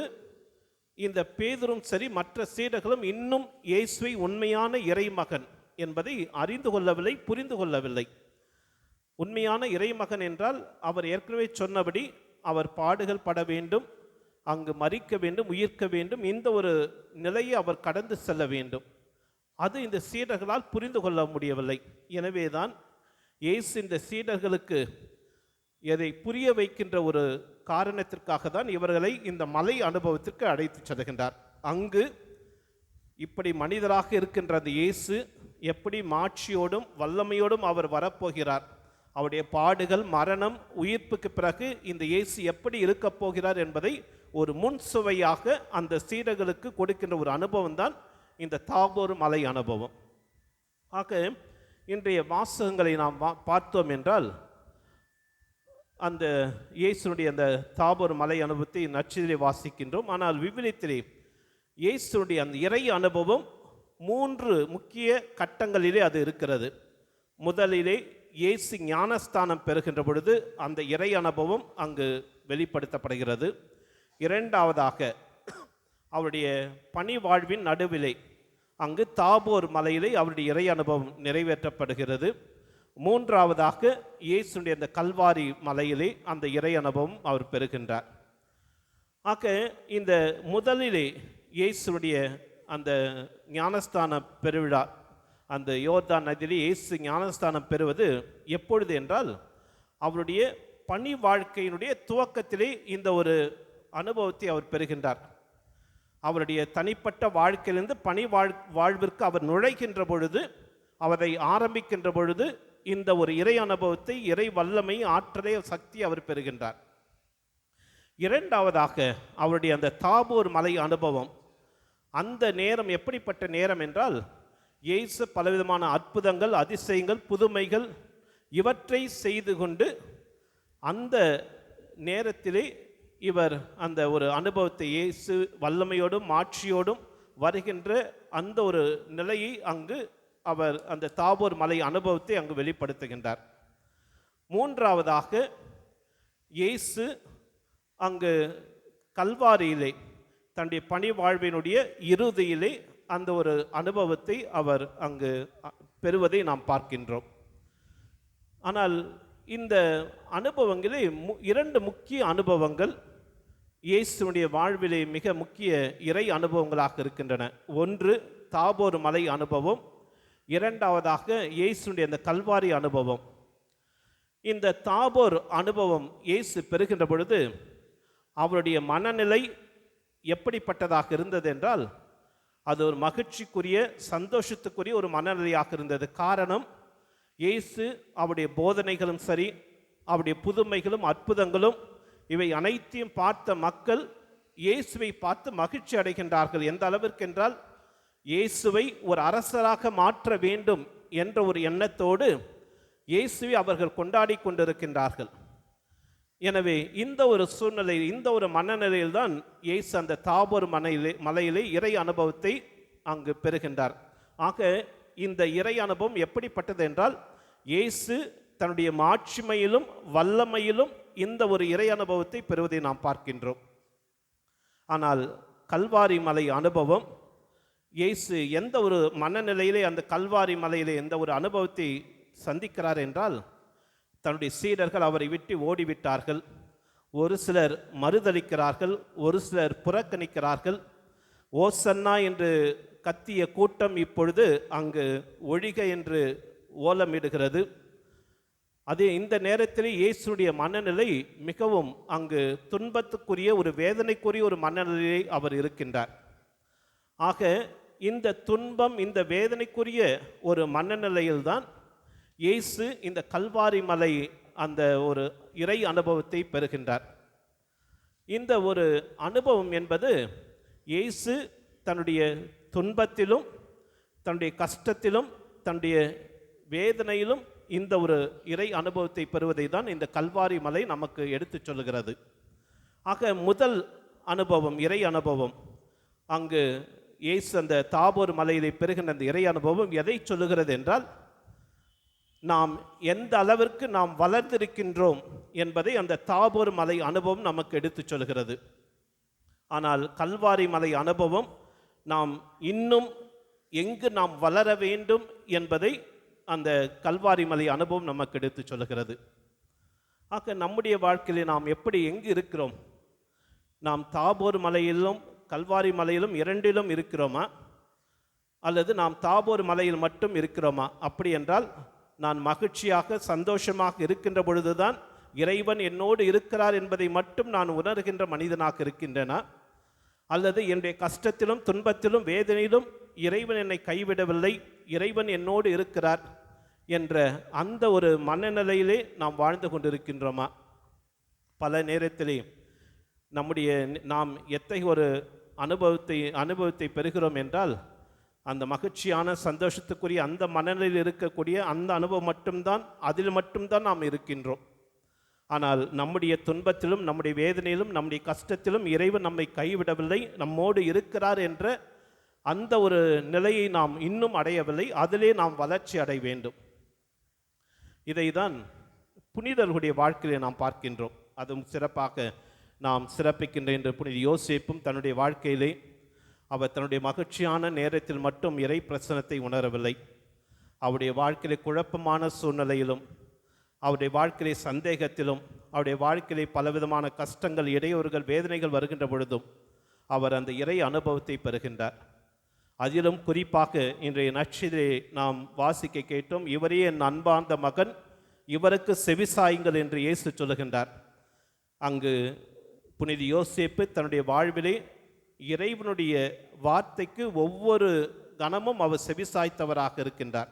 இந்த பேதுரும் சரி மற்ற சீடர்களும் இன்னும் இயேசுவை உண்மையான இறைமகன் என்பதை அறிந்து கொள்ளவில்லை, புரிந்து கொள்ளவில்லை. உண்மையான இறைமகன் என்றால் அவர் ஏற்கனவே சொன்னபடி அவர் பாடுகள் பட வேண்டும், அங்கு மரிக்க வேண்டும், உயிர்க்க வேண்டும், இந்த ஒரு நிலையை அவர் கடந்து செல்ல வேண்டும். அது இந்த சீடர்களால் புரிந்து கொள்ள முடியவில்லை. எனவேதான் இயேசு இந்த சீடர்களுக்கு எதை புரிய வைக்கின்ற ஒரு காரணத்திற்காக தான் இவர்களை இந்த மலை அனுபவத்திற்கு அழைத்து செல்கின்றார். அங்கு இப்படி மனிதராக இருக்கின்ற அந்த இயேசு எப்படி மாட்சியோடும் வல்லமையோடும் அவர் வரப்போகிறார், அவருடைய பாடுகள், மரணம், உயிர்ப்புக்கு பிறகு இந்த இயேசு எப்படி இருக்கப் போகிறார் என்பதை ஒரு முன் சுவையாக அந்த சீடர்களுக்கு கொடுக்கின்ற ஒரு அனுபவம் தான் இந்த தாபோர் மலை அனுபவம். ஆக இன்றைய வாசகங்களை நாம் பார்த்தோம் என்றால், அந்த இயேசுனுடைய அந்த தாபோர் மலை அனுபவத்தை நற்செய்தியிலே வாசிக்கின்றோம். ஆனால் விவிலியத்திலே இயேசுனுடைய அந்த இறை அனுபவம் 3 முக்கிய கட்டங்களிலே அது இருக்கிறது. முதலிலே இயேசு ஞானஸ்தானம் பெறுகின்ற பொழுது அந்த இறை அனுபவம் அங்கு வெளிப்படுத்தப்படுகிறது. இரண்டாவதாக அவருடைய பணி வாழ்வின் நடுவிலே அங்கு தாபோர் மலையிலே அவருடைய இறை அனுபவம் நிறைவேற்றப்படுகிறது. மூன்றாவதாக இயேசுடைய அந்த கல்வாரி மலையிலே அந்த இறை அனுபவம் அவர் பெறுகின்றார். ஆக இந்த முதலிலே இயேசுடைய அந்த ஞானஸ்தான பெருவிழா, அந்த யோர்தான் நதியிலே இயேசு ஞானஸ்தானம் பெறுவது எப்பொழுது என்றால், அவருடைய பணி வாழ்க்கையினுடைய துவக்கத்திலே இந்த ஒரு அனுபவத்தை அவர் பெறுகின்றார். அவருடைய தனிப்பட்ட வாழ்க்கையிலிருந்து பணி வாழ்விற்கு அவர் நுழைகின்ற பொழுது, அவரை ஆரம்பிக்கின்ற பொழுது இந்த ஒரு இறை அனுபவத்தை, இறை வல்லமை, ஆற்றலை, சக்தி அவர் பெறுகின்றார். இரண்டாவதாக அவருடைய அந்த தாபோர் மலை அனுபவம், அந்த நேரம் எப்படிப்பட்ட நேரம் என்றால், இயேசு பலவிதமான அற்புதங்கள், அதிசயங்கள், புதுமைகள் இவற்றை செய்து கொண்டு அந்த நேரத்திலே இவர் அந்த ஒரு அனுபவத்தை, இயேசு வல்லமையோடும் மாட்சியோடும் வருகின்ற அந்த ஒரு நிலையை அங்கு அவர் அந்த தாபோர் மலை அனுபவத்தை அங்கு வெளிப்படுத்துகின்றார். மூன்றாவதாக இயேசு அங்கு கல்வாரியிலே தன்னுடைய பணி வாழ்வினுடைய இறுதியிலே அந்த ஒரு அனுபவத்தை அவர் அங்கு பெறுவதை நாம் பார்க்கின்றோம். ஆனால் இந்த அனுபவங்களே இரண்டு முக்கிய அனுபவங்கள் இயேசுடைய வாழ்விலே மிக முக்கிய இறை அனுபவங்களாக இருக்கின்றன. ஒன்று தாபோர் மலை அனுபவம், இரண்டாவதாக இயேசுடைய அந்த கல்வாரி அனுபவம். இந்த தாபோர் அனுபவம் இயேசு பெறுகின்ற பொழுது அவருடைய மனநிலை எப்படிப்பட்டதாக இருந்தது என்றால், அது ஒரு மகிழ்ச்சிக்குரிய, சந்தோஷத்துக்குரிய ஒரு மனநிலையாக இருந்தது. காரணம், இயேசு அவருடைய போதனைகளும் சரி, அவருடைய புதுமைகளும் அற்புதங்களும் இவை அனைத்தையும் பார்த்த மக்கள் இயேசுவை பார்த்து மகிழ்ச்சி அடைகின்றார்கள். எந்த அளவிற்கு என்றால், இயேசுவை ஒரு அரசராக மாற்ற வேண்டும் என்ற ஒரு எண்ணத்தோடு இயேசுவை அவர்கள் கொண்டாடி கொண்டிருக்கின்றார்கள். எனவே இந்த ஒரு சூழ்நிலை, இந்த ஒரு மனநிலையில்தான் இயேசு அந்த தாபோர் மலையிலே இறை அனுபவத்தை அங்கு பெறுகின்றார். ஆக இந்த இறை அனுபவம் எப்படிப்பட்டது என்றால், இயேசு தன்னுடைய மாட்சிமையிலும் வல்லமையிலும் இந்த ஒரு இறை அனுபவத்தை பெறுவதை நாம் பார்க்கின்றோம். ஆனால் கல்வாரி மலை அனுபவம், இயேசு எந்த ஒரு மனநிலையிலே அந்த கல்வாரி மலையிலே எந்த ஒரு அனுபவத்தை சந்திக்கிறார் என்றால், தன்னுடைய சீடர்கள் அவரை விட்டு ஓடிவிட்டார்கள். ஒரு சிலர் மறுதலிக்கிறார்கள், ஒரு சிலர் புறக்கணிக்கிறார்கள். ஓசன்னா என்று கத்திய கூட்டம் இப்பொழுது அங்கு ஒழிக என்று ஓலமிடுகிறது. அதே இந்த நேரத்தில் இயேசுடைய மனநிலை மிகவும் அங்கு துன்பத்துக்குரிய, ஒரு வேதனைக்குரிய ஒரு மனநிலையை அவர் இருக்கின்றார். ஆக இந்த துன்பம், இந்த வேதனைக்குரிய ஒரு மனநிலையில்தான் இயேசு இந்த கல்வாரி மலை அந்த ஒரு இறை அனுபவத்தை பெறுகின்றார். இந்த ஒரு அனுபவம் என்பது இயேசு தன்னுடைய துன்பத்திலும், தன்னுடைய கஷ்டத்திலும், தன்னுடைய வேதனையிலும் இந்த ஒரு இறை அனுபவத்தை பெறுவதை தான் இந்த கல்வாரி மலை நமக்கு எடுத்து சொல்லுகிறது. ஆக முதல் அனுபவம், இறை அனுபவம், அங்கு இயேசு அந்த தாபோர் மலையிலே பெறுகின்ற அந்த இறை அனுபவம் எதை சொல்லுகிறது என்றால், நாம் எந்த அளவிற்கு நாம் வளர்ந்திருக்கின்றோம் என்பதை அந்த தாபோர் மலை அனுபவம் நமக்கு எடுத்து சொல்கிறது. ஆனால் கல்வாரி மலை அனுபவம் நாம் இன்னும் எங்கு நாம் வளர வேண்டும் என்பதை அந்த கல்வாரி மலை அனுபவம் நமக்கு எடுத்து சொல்கிறது. ஆக நம்முடைய வாழ்க்கையில் நாம் எப்படி எங்கு இருக்கிறோம்? நாம் தாபோர் மலையிலும் கல்வாரி மலையிலும் இரண்டிலும் இருக்கிறோமா, அல்லது நாம் தாபோர் மலையில் மட்டும் இருக்கிறோமா? அப்படி என்றால், நான் மகிழ்ச்சியாக சந்தோஷமாக இருக்கின்ற பொழுதுதான் இறைவன் என்னோடு இருக்கிறார் என்பதை மட்டும் நான் உணர்கின்ற மனிதனாக இருக்கின்றனா, அல்லது என்னுடைய கஷ்டத்திலும் துன்பத்திலும் வேதனையிலும் இறைவன் என்னை கைவிடவில்லை, இறைவன் என்னோடு இருக்கிறார் என்ற அந்த ஒரு மனநிலையிலே நாம் வாழ்ந்து கொண்டிருக்கின்றோமா? பல நேரத்திலே நாம் எத்தகைய ஒரு அனுபவத்தை பெறுகிறோம் என்றால், அந்த மகிழ்ச்சியான சந்தோஷத்துக்குரிய அந்த மனநிலையில் இருக்கக்கூடிய அந்த அனுபவம் மட்டும்தான், அதில் மட்டும்தான் நாம் இருக்கின்றோம். ஆனால் நம்முடைய துன்பத்திலும், நம்முடைய வேதனையிலும், நம்முடைய கஷ்டத்திலும் இறைவன் நம்மை கைவிடவில்லை, நம்மோடு இருக்கிறார் என்ற அந்த ஒரு நிலையை நாம் இன்னும் அடையவில்லை. அதிலே நாம் வளர்ச்சி அடைய வேண்டும். இதை தான் புனிதர்களுடைய வாழ்க்கையிலே நாம் பார்க்கின்றோம். அதுவும் சிறப்பாக நாம் சிறப்பிக்கின்ற என்று புனித யோசேப்பும் தன்னுடைய வாழ்க்கையிலே அவர் தன்னுடைய மகிழ்ச்சியான நேரத்தில் மட்டும் இறை பிரசனத்தை உணரவில்லை. அவருடைய வாழ்க்கையிலே குழப்பமான சூழ்நிலையிலும், அவருடைய வாழ்க்கையிலே சந்தேகத்திலும், அவருடைய வாழ்க்கையிலே பலவிதமான கஷ்டங்கள், இடையூறுகள், வேதனைகள் வருகின்ற பொழுதும் அவர் அந்த இறை அனுபவத்தை பெறுகின்றார். அதிலும் குறிப்பாக இன்றைய நற்செய்தியை நாம் வாசிக்க கேட்டோம். இவரே என் அன்பார்ந்த மகன், இவருக்கு செவிசாயுங்கள் என்று இயேசு சொல்லுகின்றார். அங்கு புனித யோசேப்பு தன்னுடைய வாழ்விலே இறைவனுடைய வார்த்தைக்கு ஒவ்வொரு கணமும் அவர் செவிசாய்த்தவராக இருக்கின்றார்.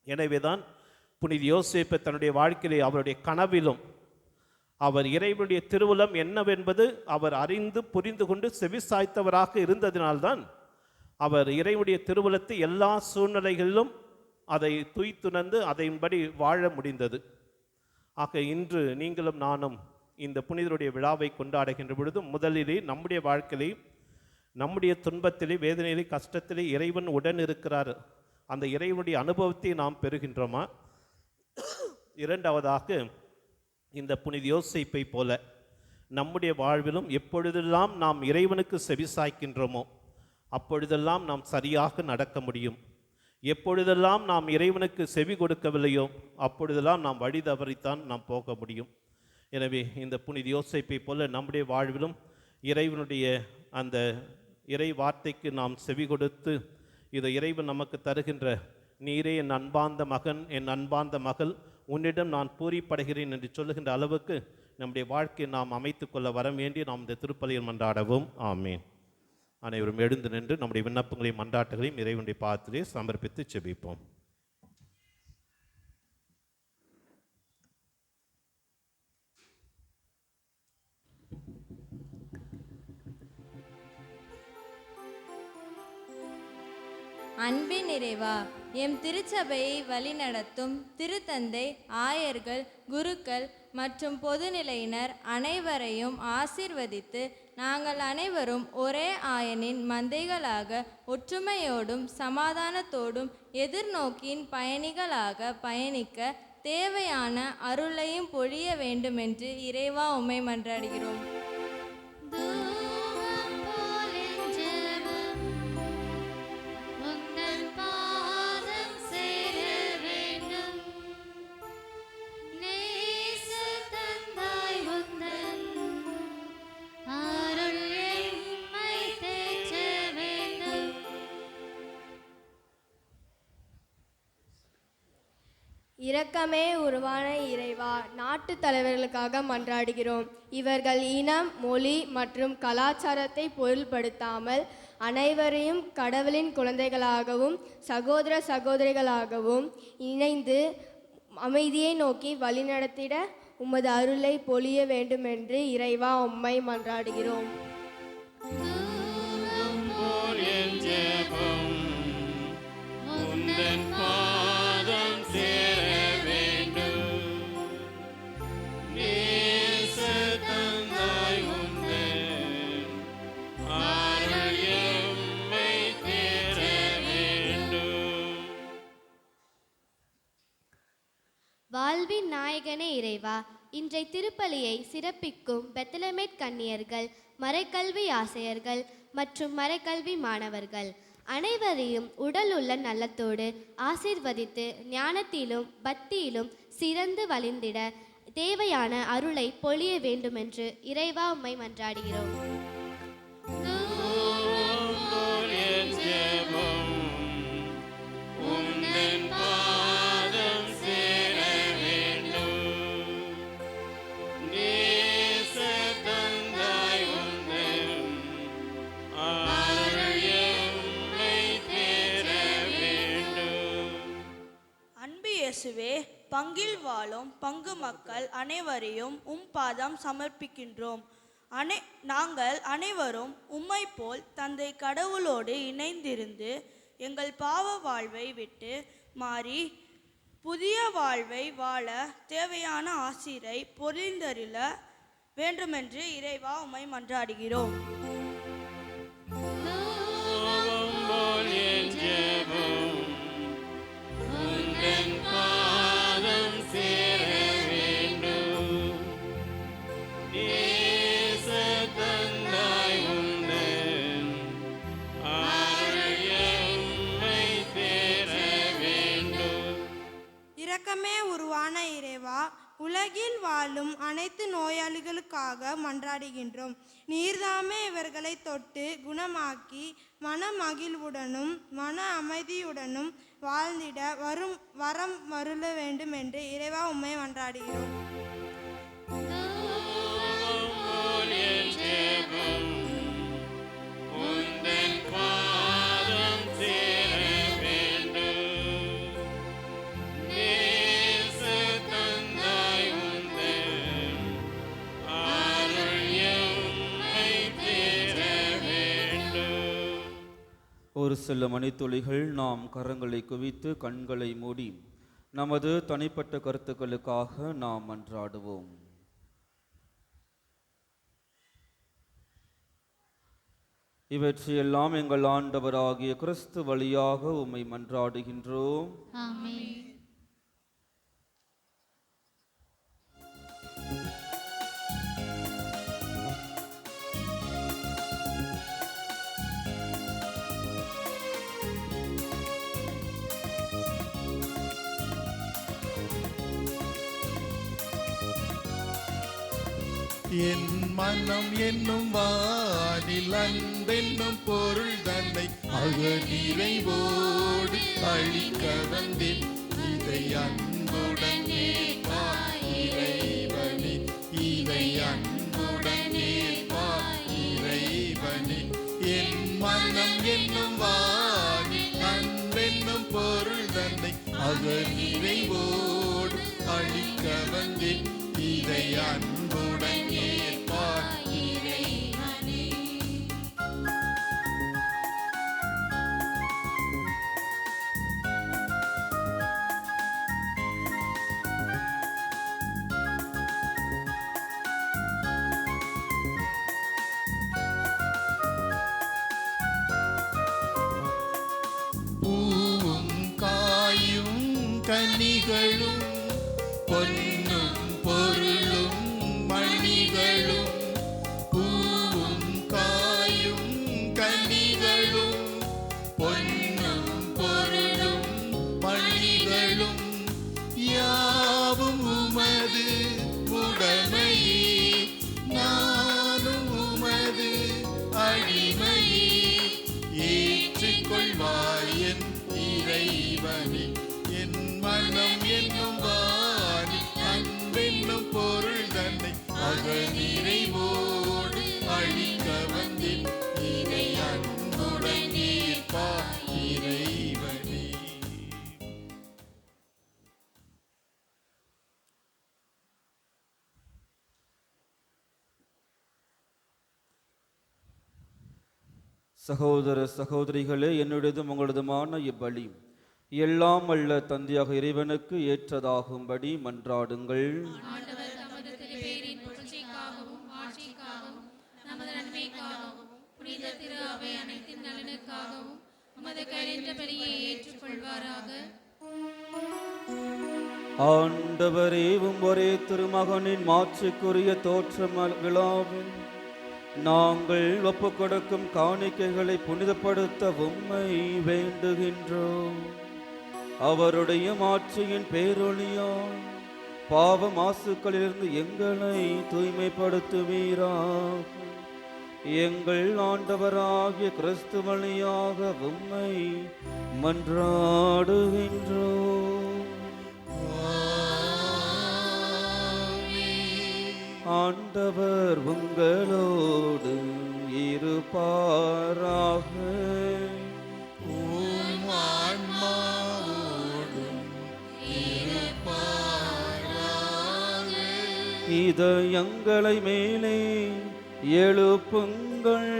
எனவேதான் புனித யோசேப்பு தன்னுடைய வாழ்க்கையிலே அவருடைய கனவிலும் அவர் இறைவனுடைய திருவுளம் என்னவென்பது அவர் அறிந்து புரிந்து கொண்டு செவிசாய்த்தவராக இருந்ததினால்தான் அவர் இறைவனுடைய திருவுளத்தை எல்லா சூழ்நிலைகளிலும் அதை துய்த்துணர்ந்து அதைன்படி வாழ முடிந்தது. ஆக இன்று நீங்களும் நானும் இந்த புனிதருடைய விழாவை கொண்டாடுகின்ற பொழுது முதலிலே நம்முடைய வாழ்க்கையிலே, நம்முடைய துன்பத்திலே, வேதனையிலே, கஷ்டத்திலே இறைவன் உடன் இருக்கிறார். அந்த இறைவனுடைய அனுபவத்தை நாம் பெறுகின்றோமா? இரண்டாவதாக, இந்த புனித யோசேப்பை போல நம்முடைய வாழ்விலும் எப்பொழுதெல்லாம் நாம் இறைவனுக்கு செவிசாய்க்கின்றோமோ அப்பொழுதெல்லாம் நாம் சரியாக நடக்க முடியும். எப்பொழுதெல்லாம் நாம் இறைவனுக்கு செவி கொடுக்கவில்லையோ அப்பொழுதெல்லாம் நாம் வழி தவறித்தான் நாம் போக முடியும். எனவே இந்த புனித யோசேப்பை போல நம்முடைய வாழ்விலும் இறைவனுடைய அந்த இறை வார்த்தைக்கு நாம் செவி கொடுத்து, இதை இறைவன் நமக்கு தருகின்ற, நீரே என் அன்பார்ந்த மகன், என் அன்பார்ந்த மகள், உன்னிடம் நான் பூரிப்படைகிறேன் என்று சொல்லுகின்ற அளவுக்கு நம்முடைய வாழ்க்கையை நாம் அமைத்து கொள்ள வர வேண்டி நாம் இந்த திருப்பலியில் மன்றாடவும். ஆமீன். அனைவரும் எழுந்து நின்று நம்முடைய விண்ணப்பங்களையும் மன்றாட்டுகளையும் இறைவனுடைய பாதத்திலே சமர்ப்பித்து செபிப்போம். அன்பின் இறைவா, எம் திருச்சபையை வழிநடத்தும் திருத்தந்தை, ஆயர்கள், குருக்கள் மற்றும் பொதுநிலையினர் அனைவரையும் ஆசீர்வதித்து நாங்கள் அனைவரும் ஒரே ஆயனின் மந்தைகளாக ஒற்றுமையோடும் சமாதானத்தோடும் எதிர்நோக்கின் பயணிகளாக பயணிக்க தேவையான அருளையும் பொழிய வேண்டுமென்று இறைவா உம்மை மன்றாடுகிறோம். இரக்கமே உருவான இறைவா, நாட்டு தலைவர்களுக்காக மன்றாடுகிறோம். இவர்கள் இனம், மொழி மற்றும் கலாச்சாரத்தை பொருள்படுத்தாமல் அனைவரையும் கடவுளின் குழந்தைகளாகவும் சகோதர சகோதரிகளாகவும் இணைந்து அமைதியை நோக்கி வழிநடத்திட உமது அருளை பொழிய வேண்டுமென்று இறைவா உம்மை மன்றாடுகிறோம். வாழ்வின் நாயகனே இறைவா, இன்றைய திருப்பலியை சிறப்பிக்கும் பெத்லமேட் கன்னியர்கள், மறைக்கல்வி ஆசிரியர்கள் மற்றும் மறைக்கல்வி மாணவர்கள் அனைவரையும் உடல் உள்ள நலத்தோடு ஆசீர்வதித்து ஞானத்திலும் பக்தியிலும் சிறந்து வழிந்திட தேவையான அருளை பொழிய வேண்டுமென்று இறைவா உம்மை மன்றாடுகிறோம். இயேசுவே, பங்கில் வாழும் பங்கு மக்கள் அனைவரையும் பாதம் சமர்ப்பிக்கின்றோம். நாங்கள் அனைவரும் உம்மை போல் தந்தை கடவுளோடு இணைந்திருந்து எங்கள் பாவ வாழ்வை விட்டு மாறி புதிய வாழ்வை வாழ தேவையான ஆசிரை பொழிந்தருள வேண்டுமென்று இறைவா உம்மை மன்றாடுகிறோம். இவர்களுக்காக மன்றாடுகின்றோம். நீர்தாமே இவர்களை தொட்டு குணமாக்கி மன மகிழ்வுடனும் மன அமைதியுடனும் வாழ்ந்திட வரம் மருள வேண்டும் என்று இறைவா உம்மை மன்றாடுகிறோம். ஒரு சில மணித்துளிகள் நாம் கரங்களை குவித்து கண்களை மூடி நமது தனிப்பட்ட கருத்துக்களுக்காக நாம் மன்றாடுவோம். இவற்றையெல்லாம் எங்கள் ஆண்டவராகிய கிறிஸ்து வழியாக உம்மை மன்றாடுகின்றோம். ஆமென். என் மனம் என்னும் வானில் அன்பென்னும் பொருள் தன்னை நிறைவோடு அழிக்க வந்தேன். இதை அன்புடன் ஏற்பாய் இறைவனே, இதை அன்புடன் ஏற்பாய் இறைவனே. என் மனம் என்னும் வானில் அன்பென்னும் பொருள் தன்னை நிறைவோடு அழிக்க வந்தேன். இதை அன்புடன் ஏற்பாய் இறைவனே. பூவும் காயும் கனிகளும் பொன்னும் பொருளும் மணிகளும். பூவும் காயும் கனிகளும் பொன்னும் பொருளும் மணிகளும் யாவும் உமது உடைமையே. நானும் உமது அடிமையே. ஏற்றுக்கொள்வாய் என் இறைவனே. என் மனம் என்னும் வாணி அன்பென்னும் பொருள் தன்னை நிறைவோடு அழிக்க வந்தேன். இதை அன்புடன் ஏற்பாய் இறைவனே. சகோதர சகோதரிகளே, என்னுடையதும் உங்களதுமான இப்பலி எல்லாம் வல்ல தந்தையாக இறைவனுக்கு ஏற்றதாகும்படி மன்றாடுங்கள். ஆண்டவர் தமது திருப்பேரின் புகழ்ச்சிக்காகவும் ஆட்சிக்காகவும் நமது நன்மைக்காகவும் புனித திரு அவை அனைத்தின் நலனுக்காகவும் உமது கையெழுந்த பலியை ஏற்றுக்கொள்வாராக. ஆண்டவரே, ஒரே திருமகனின் மாட்சிக்குரிய தோற்றம் விழாவில் நாங்கள் ஒப்புக் கொடுக்கும் காணிக்கைகளை புனிதப்படுத்த உம்மை வேண்டுகின்றோம். அவருடைய மாட்சியின் பேரொளியால் பாவ மாசுக்களிலிருந்து எங்களை தூய்மைப்படுத்துவீராக. எங்கள் ஆண்டவராகிய கிறிஸ்து வழியாக உம்மை மன்றாடுகின்றோம். ஆண்டவர் உங்களோடு இருப்பாராக. உம் ஆன்மாவோடும் இருப்பாராக. இதயங்களை மேலே எழுப்புங்கள்.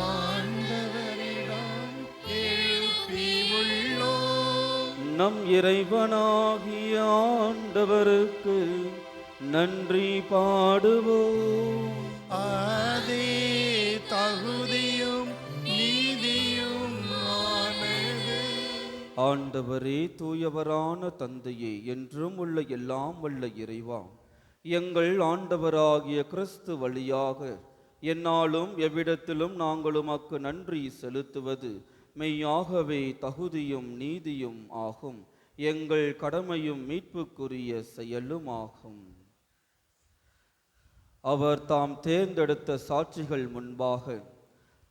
ஆண்டவரிடம் எழுப்பியுள்ளோம். நம் இறைவனாகிய ஆண்டவருக்கு நன்றி பாடுவோம். அதே தகுதியும் நீதியும் ஆனது. ஆண்டவரே, தூயவரான தந்தையே, என்றும் உள்ள எல்லாம் வல்ல இறைவா, எங்கள் ஆண்டவராகிய கிறிஸ்து வழியாக எந்நாளும் எவ்விடத்திலும் நாங்கள் உமக்கு நன்றி செலுத்துவது மெய்யாகவே தகுதியும் நீதியும் ஆகும். எங்கள் கடமையும் மீட்புக்குரிய செயலும் ஆகும். அவர் தாம் தேர்ந்தெடுத்த சாட்சிகள் முன்பாக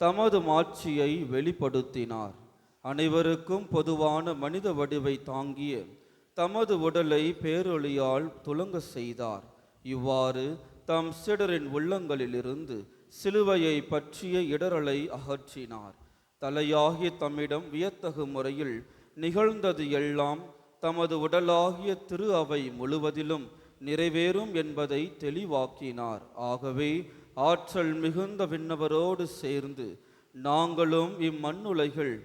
தமது மாட்சியை வெளிப்படுத்தினார். அனைவருக்கும் பொதுவான மனித வடிவை தாங்கிய தமது உடலை பேரொளியால் துலங்க செய்தார். இவ்வாறு தம் சீடரின் உள்ளங்களிலிருந்து சிலுவையை பற்றிய இடரலை அகற்றினார். தலையாகிய தம்மிடம் வியத்தகு முறையில் நிகழ்ந்தது எல்லாம் தமது உடலாகிய திரு அவை முழுவதிலும் நிறைவேறும் என்பதை தெளிவாக்கினார். ஆகவே ஆற்றல் மிகுந்த விண்ணவரோடு சேர்ந்து நாங்களும் இம்மண்ணுலகில்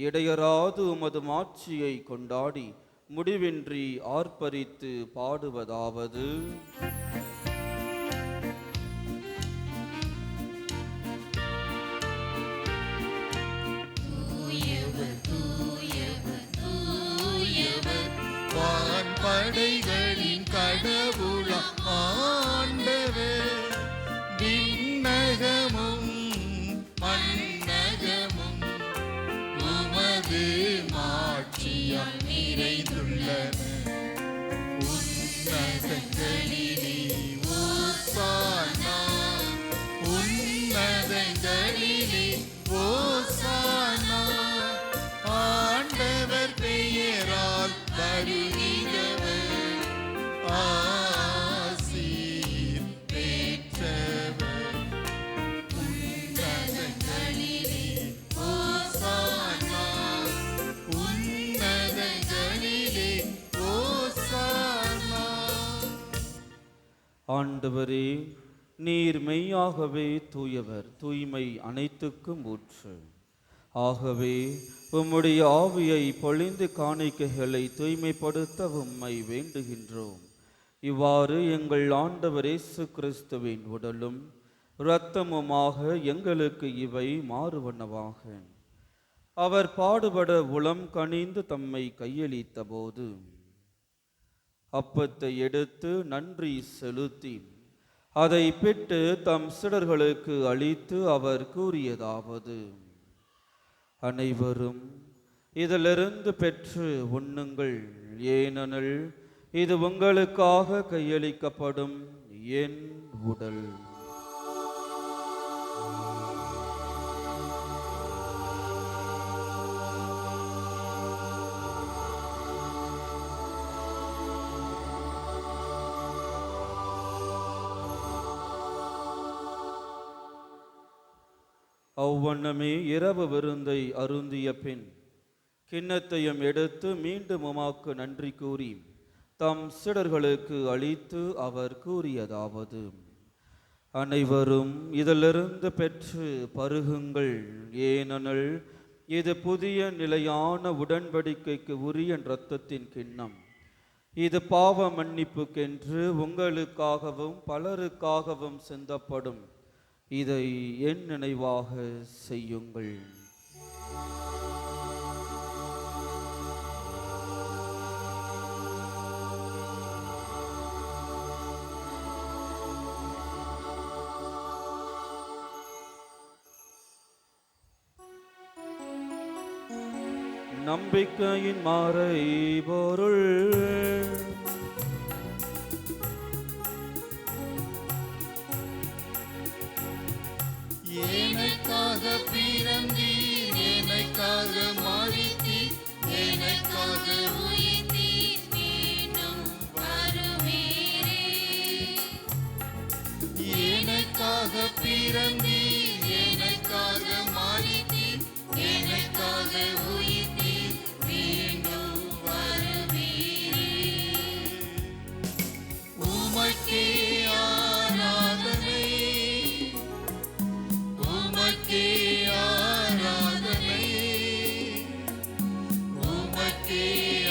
இடையராது உமது மாட்சியை கொண்டாடி முடிவின்றி ஆர்ப்பரித்து பாடுவதாவது: வான்படைகளின் கடவுளாம் ஆண்டவர், விண்ணகமும் மண்ணகமும் உமது மாட்சியால் நிறைந்துள்ளன. உன்னதங்களிலே ஓசானா, உன்னதங்களிலே ஓசானா. ஆண்டவர் பெயரால் வருகிறவர் ஆசீர் பெற்றவர். உன்னதங்களிலே ஓசானா, உன்னதங்களிலே ஓசானா. ஆண்டவரே, நீர் மெய்யாகவே தூயவர், தூய்மை அனைத்துக்கும் ஊற்று. ஆகவே உம்முடைய ஆவியை பொழிந்து காணிக்கைகளை தூய்மைப்படுத்த உம்மை வேண்டுகின்றோம். இவ்வாறு எங்கள் ஆண்டவர் இயேசு கிறிஸ்துவின் உடலும் இரத்தமுமாக எங்களுக்கு இவை மாறுவனவாக. அவர் பாடுபட உளம் கனிந்து தம்மை கையளித்த போது அப்பத்தை எடுத்து நன்றி செலுத்தி அதை பிட்டு தம் சீடர்களுக்கு அளித்து அவர் கூறியதாவது: அனைவரும் இதிலிருந்து பெற்று உண்ணுங்கள், ஏனெனில் இது உங்களுக்காக கையளிக்கப்படும் என் உடல். அவ்வண்ணமே இரவு விருந்தை அருந்திய பின் கிண்ணத்தையும் எடுத்து மீண்டும் உமாக்கு நன்றி கூறி தம் சீடர்களுக்கு அளித்து அவர் கூறியதாவது: அனைவரும் இதிலிருந்து பெற்று பருகுங்கள், ஏனெனில் இது புதிய நிலையான உடன்படிக்கைக்கு உரிய இரத்தத்தின் கிண்ணம். இது பாவ மன்னிப்புக்கென்று உங்களுக்காகவும் பலருக்காகவும் சிந்தப்படும். இதை என் நினைவாக செய்யுங்கள். நம்பிக்கையின் மறைபொருள். எனக்காக பிறந்தீர், எனக்காக மரித்தீர், எனக்காக உயிர்த்தீர், மீண்டும் வருவீரே. எனக்காக பிறந்தீர், எனக்காக மரித்தீர், எனக்காக உயிர்த்தீர், மீண்டும் வருவீரே. உமக்கே ஆராதனை, உமக்கே ஆராதனை, உமக்கே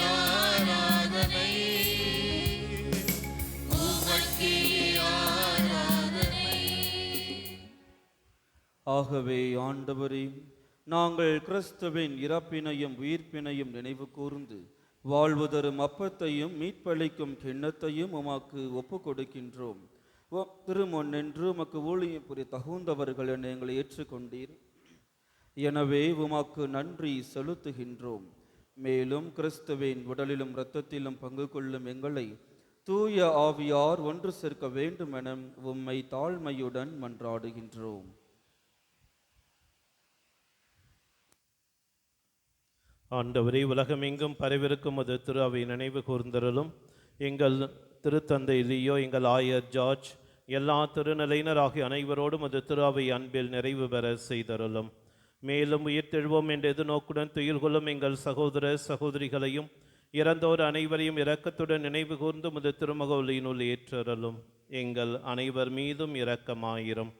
ஆராதனை, உமக்கே ஆராதனை. ஆகவே ஆண்டவரே, நாங்கள் கிறிஸ்துவின் இறப்பினையும் உயிர்ப்பினையும் நினைவு கூர்ந்து வாழ்வு தரும் அப்பத்தையும் மீட்பளிக்கும் கிண்ணத்தையும் உமக்கு ஒப்பு கொடுக்கின்றோம். திருமுன் நின்று உமக்கு ஊழியம் புரிய தகுந்தவர்கள் என எங்களை ஏற்றுக்கொண்டீர். எனவே உமக்கு நன்றி செலுத்துகின்றோம். மேலும் கிறிஸ்துவின் உடலிலும் இரத்தத்திலும் பங்கு கொள்ளும் எங்களை தூய ஆவியார் ஒன்று சேர்க்க வேண்டுமென உம்மை தாழ்மையுடன் மன்றாடுகின்றோம். ஆண்டவரே, உலகமெங்கும் பரவிருக்கும் அது திரு அவை நினைவு கூர்ந்தருளும். எங்கள் திருத்தந்தை லியோ, எங்கள் ஆயர் ஜார்ஜ், எல்லா திருநிலையினர் ஆகிய அனைவரோடும் அது திரு அவை அன்பில் நிறைவு பெற செய்தருளும். மேலும் உயிர்த்தெழுவோம் என்ற எதிர்நோக்குடன் துயில் கொள்ளும் எங்கள் சகோதர சகோதரிகளையும் இறந்தோர் அனைவரையும் இரக்கத்துடன் நினைவு கூர்ந்து முது திருமகவுலினுள் ஏற்றருளும். எங்கள் அனைவர் மீதும் இரக்கமாயிரும்.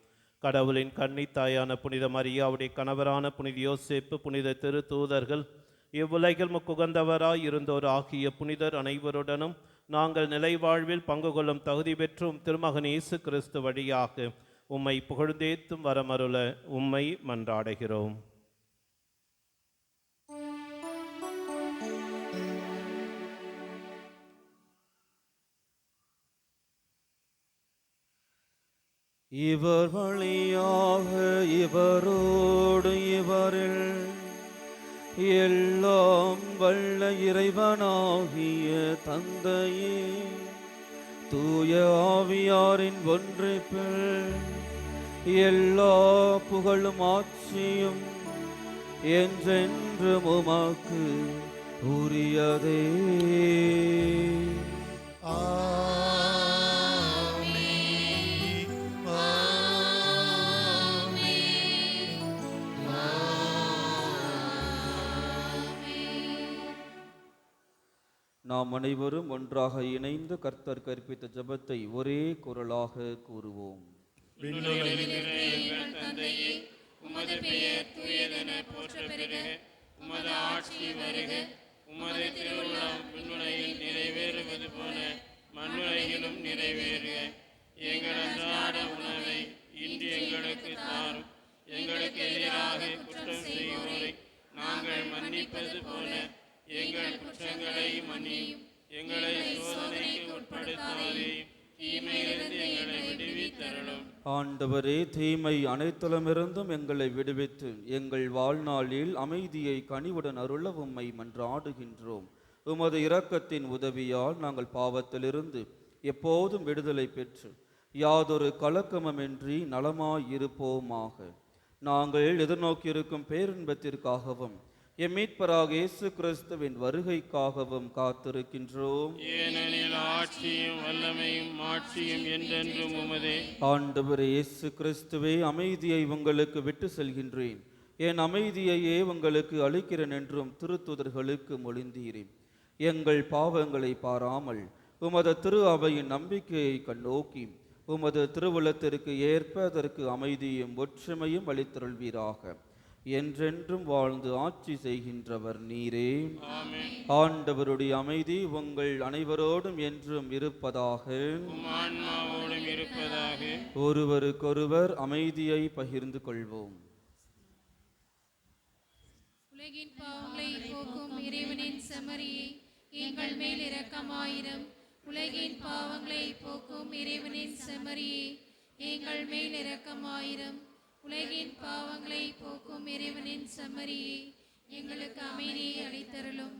கடவுளின் கன்னித்தாயான புனித மரியாவுடைய கணவரான புனித யோசேப்பு, புனித திரு தூதர்கள், இவ்வுலகில் முக்குகந்தவராய் இருந்தோர் ஆகிய புனிதர் அனைவருடனும் நாங்கள் நிலை வாழ்வில் பங்கு கொள்ளும் தகுதி பெற்றும் திருமகன் இயேசு கிறிஸ்து வழியாக உம்மை புகழ்ந்தேத்தும் வரமருள உம்மை மன்றாடுகிறோம். இவர் வழியாக இவரோடு இவரில் எல்லாம் வல்ல இறைவனாகிய தந்தையே, தூய ஆவியாரின் ஒன்றிப்பில் எல்லா புகழும் ஆட்சியும் என்றென்றும் உமக்கு உரியதே. நாம் அனைவரும் ஒன்றாக இணைந்து கர்த்தர் கற்பித்த ஜெபத்தை ஒரே குரலாக கூறுவோம். தந்தையே, உமது பெயர் தூயதென போற்ற பெறுக. உமது ஆட்சி வருக. உமது திருவுளம் விண்ணுலகில் நிறைவேறுவது போல மண்ணுலகிலும் நிறைவேறுக. எங்கள் அன்றாட உணவை இன்று எங்களுக்கு தாரும். எங்களுக்கு எதிராக குற்றம் செய்வோரை நாங்கள் மன்னிப்பது போல எங்கள் குற்றங்களை மன்னியும். எங்களை சோதனைக்கு உட்படுத்தாதேயும், தீமையிலிருந்து எங்களை விடுவித்தருளும். ஆண்டவரே, தீமை அனைத்திலுமிருந்தும் எங்களை விடுவித்து எங்கள் வாழ்நாளில் அமைதியை கனிவுடன் அருள உம்மை மன்றாடுகின்றோம். உமது இரக்கத்தின் உதவியால் நாங்கள் பாவத்திலிருந்து எப்போதும் விடுதலை பெற்று யாதொரு கலக்கமுமின்றி நலமாயிருப்போமாக. நாங்கள் எதிர்நோக்கியிருக்கும் பேரின்பத்திற்காகவும் எம் மீட்பராக இயேசு கிறிஸ்துவின் வருகைக்காகவும் காத்திருக்கின்றோம். ஏனெனில் ஆட்சியும் வல்லமையும் மாட்சியும் என்றென்றும் உமதே. ஆண்டவரே இயேசு கிறிஸ்துவே, அமைதியை உங்களுக்கு விட்டு செல்கின்றேன், என் அமைதியையே உங்களுக்கு அளிக்கிறேன் என்றும் திருத்தூதர்களுக்கு மொழிந்தீரேன். எங்கள் பாவங்களை பாராமல் உமது திரு அவையின் நம்பிக்கையை கண்ணோக்கி உமது திருவுளத்திற்கு ஏற்ப அதற்கு அமைதியும் ஒற்றுமையும் அளித்தருள்வீராக. என்றென்றும் வாழ்ந்து ஆட்சி செய்கின்றவர் நீரே. ஆண்டவருடைய அமைதி உங்கள் அனைவரோடும் என்றும் இருப்பதாக. ஒருவருக்கொருவர் அமைதியை பகிர்ந்து கொள்வோம். உலகின் பாவங்களை போக்கும் இறைவனின் செம்மறியே, எங்கள் மேல் இரக்கமாயிரம். உலகின் பாவங்களை போக்கும் இறைவனின் செம்மறியே, எங்கள் மேல் இரக்கமாயிரம். உலகின் பாவங்களை போக்கும் இறைவனின் செம்மறியே, எங்களுக்கு அமைதியை அளித்தருளும்.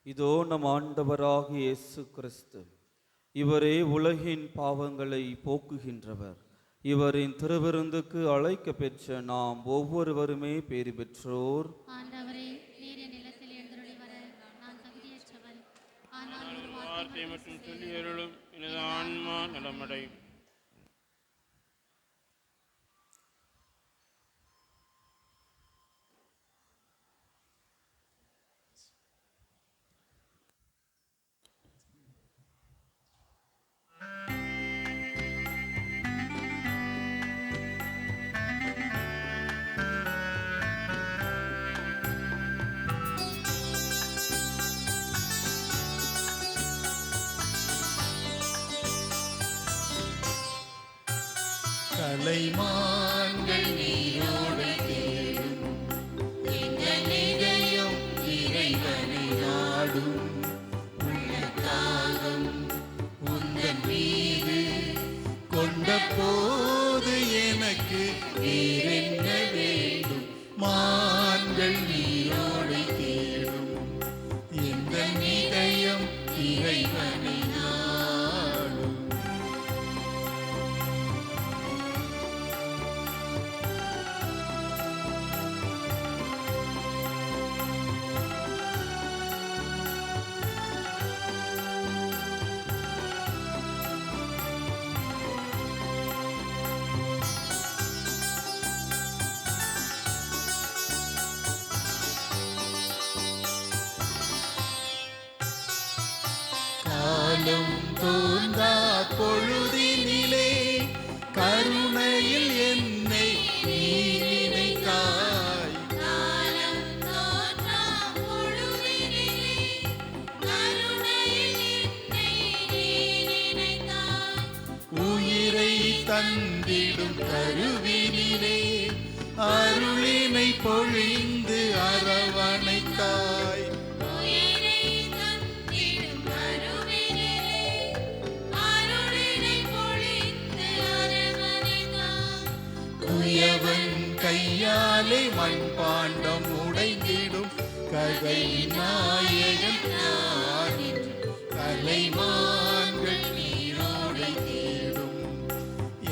இதோ நம் ஆண்டவராகிய இயேசு கிறிஸ்து, இவரே உலகின் பாவங்களை போக்குகின்றவர். இவரின் திருவிருந்துக்கு அழைக்க பெற்ற நாம் ஒவ்வொருவருமே பேறு பெற்றோர். ஆண்டவரே, நீர் என் நிலத்தில் எழுந்தருளி வர நான் தகுதியற்றவன். ஆனால் ஒரு வார்த்தை மட்டும் சொல்லி அருளும், எனது ஆன்மா நலமடையும். கலைமான்கள் நீரோடு தேடும், எங்கள் இதயம் இறைவனை நாடும். உள்ளத்தாகம் உந்தன் மீது கொண்ட போது எனக்கு வேறு காலம் தோன்றா பொழுதினிலே கருணையில் என்னை நீ நினைத்தாய். காலம் தோன்றா பொழுதினிலே கருணையில் என்னை நீ நினைத்தாய். உயிரை தந்திடும் கருவினிலே அருளினை பொழிந்து அரவணைத்தாய். உயிரை தந்திடும் கருவினிலே அருளினை பொழிந்து அரவணைத்தாய். குயவன் கையாலே மண்பாண்டம் உடைந்திடும் கதை நாயகன் நான் என்று கலைமான்கள் நீரோடை தேடும்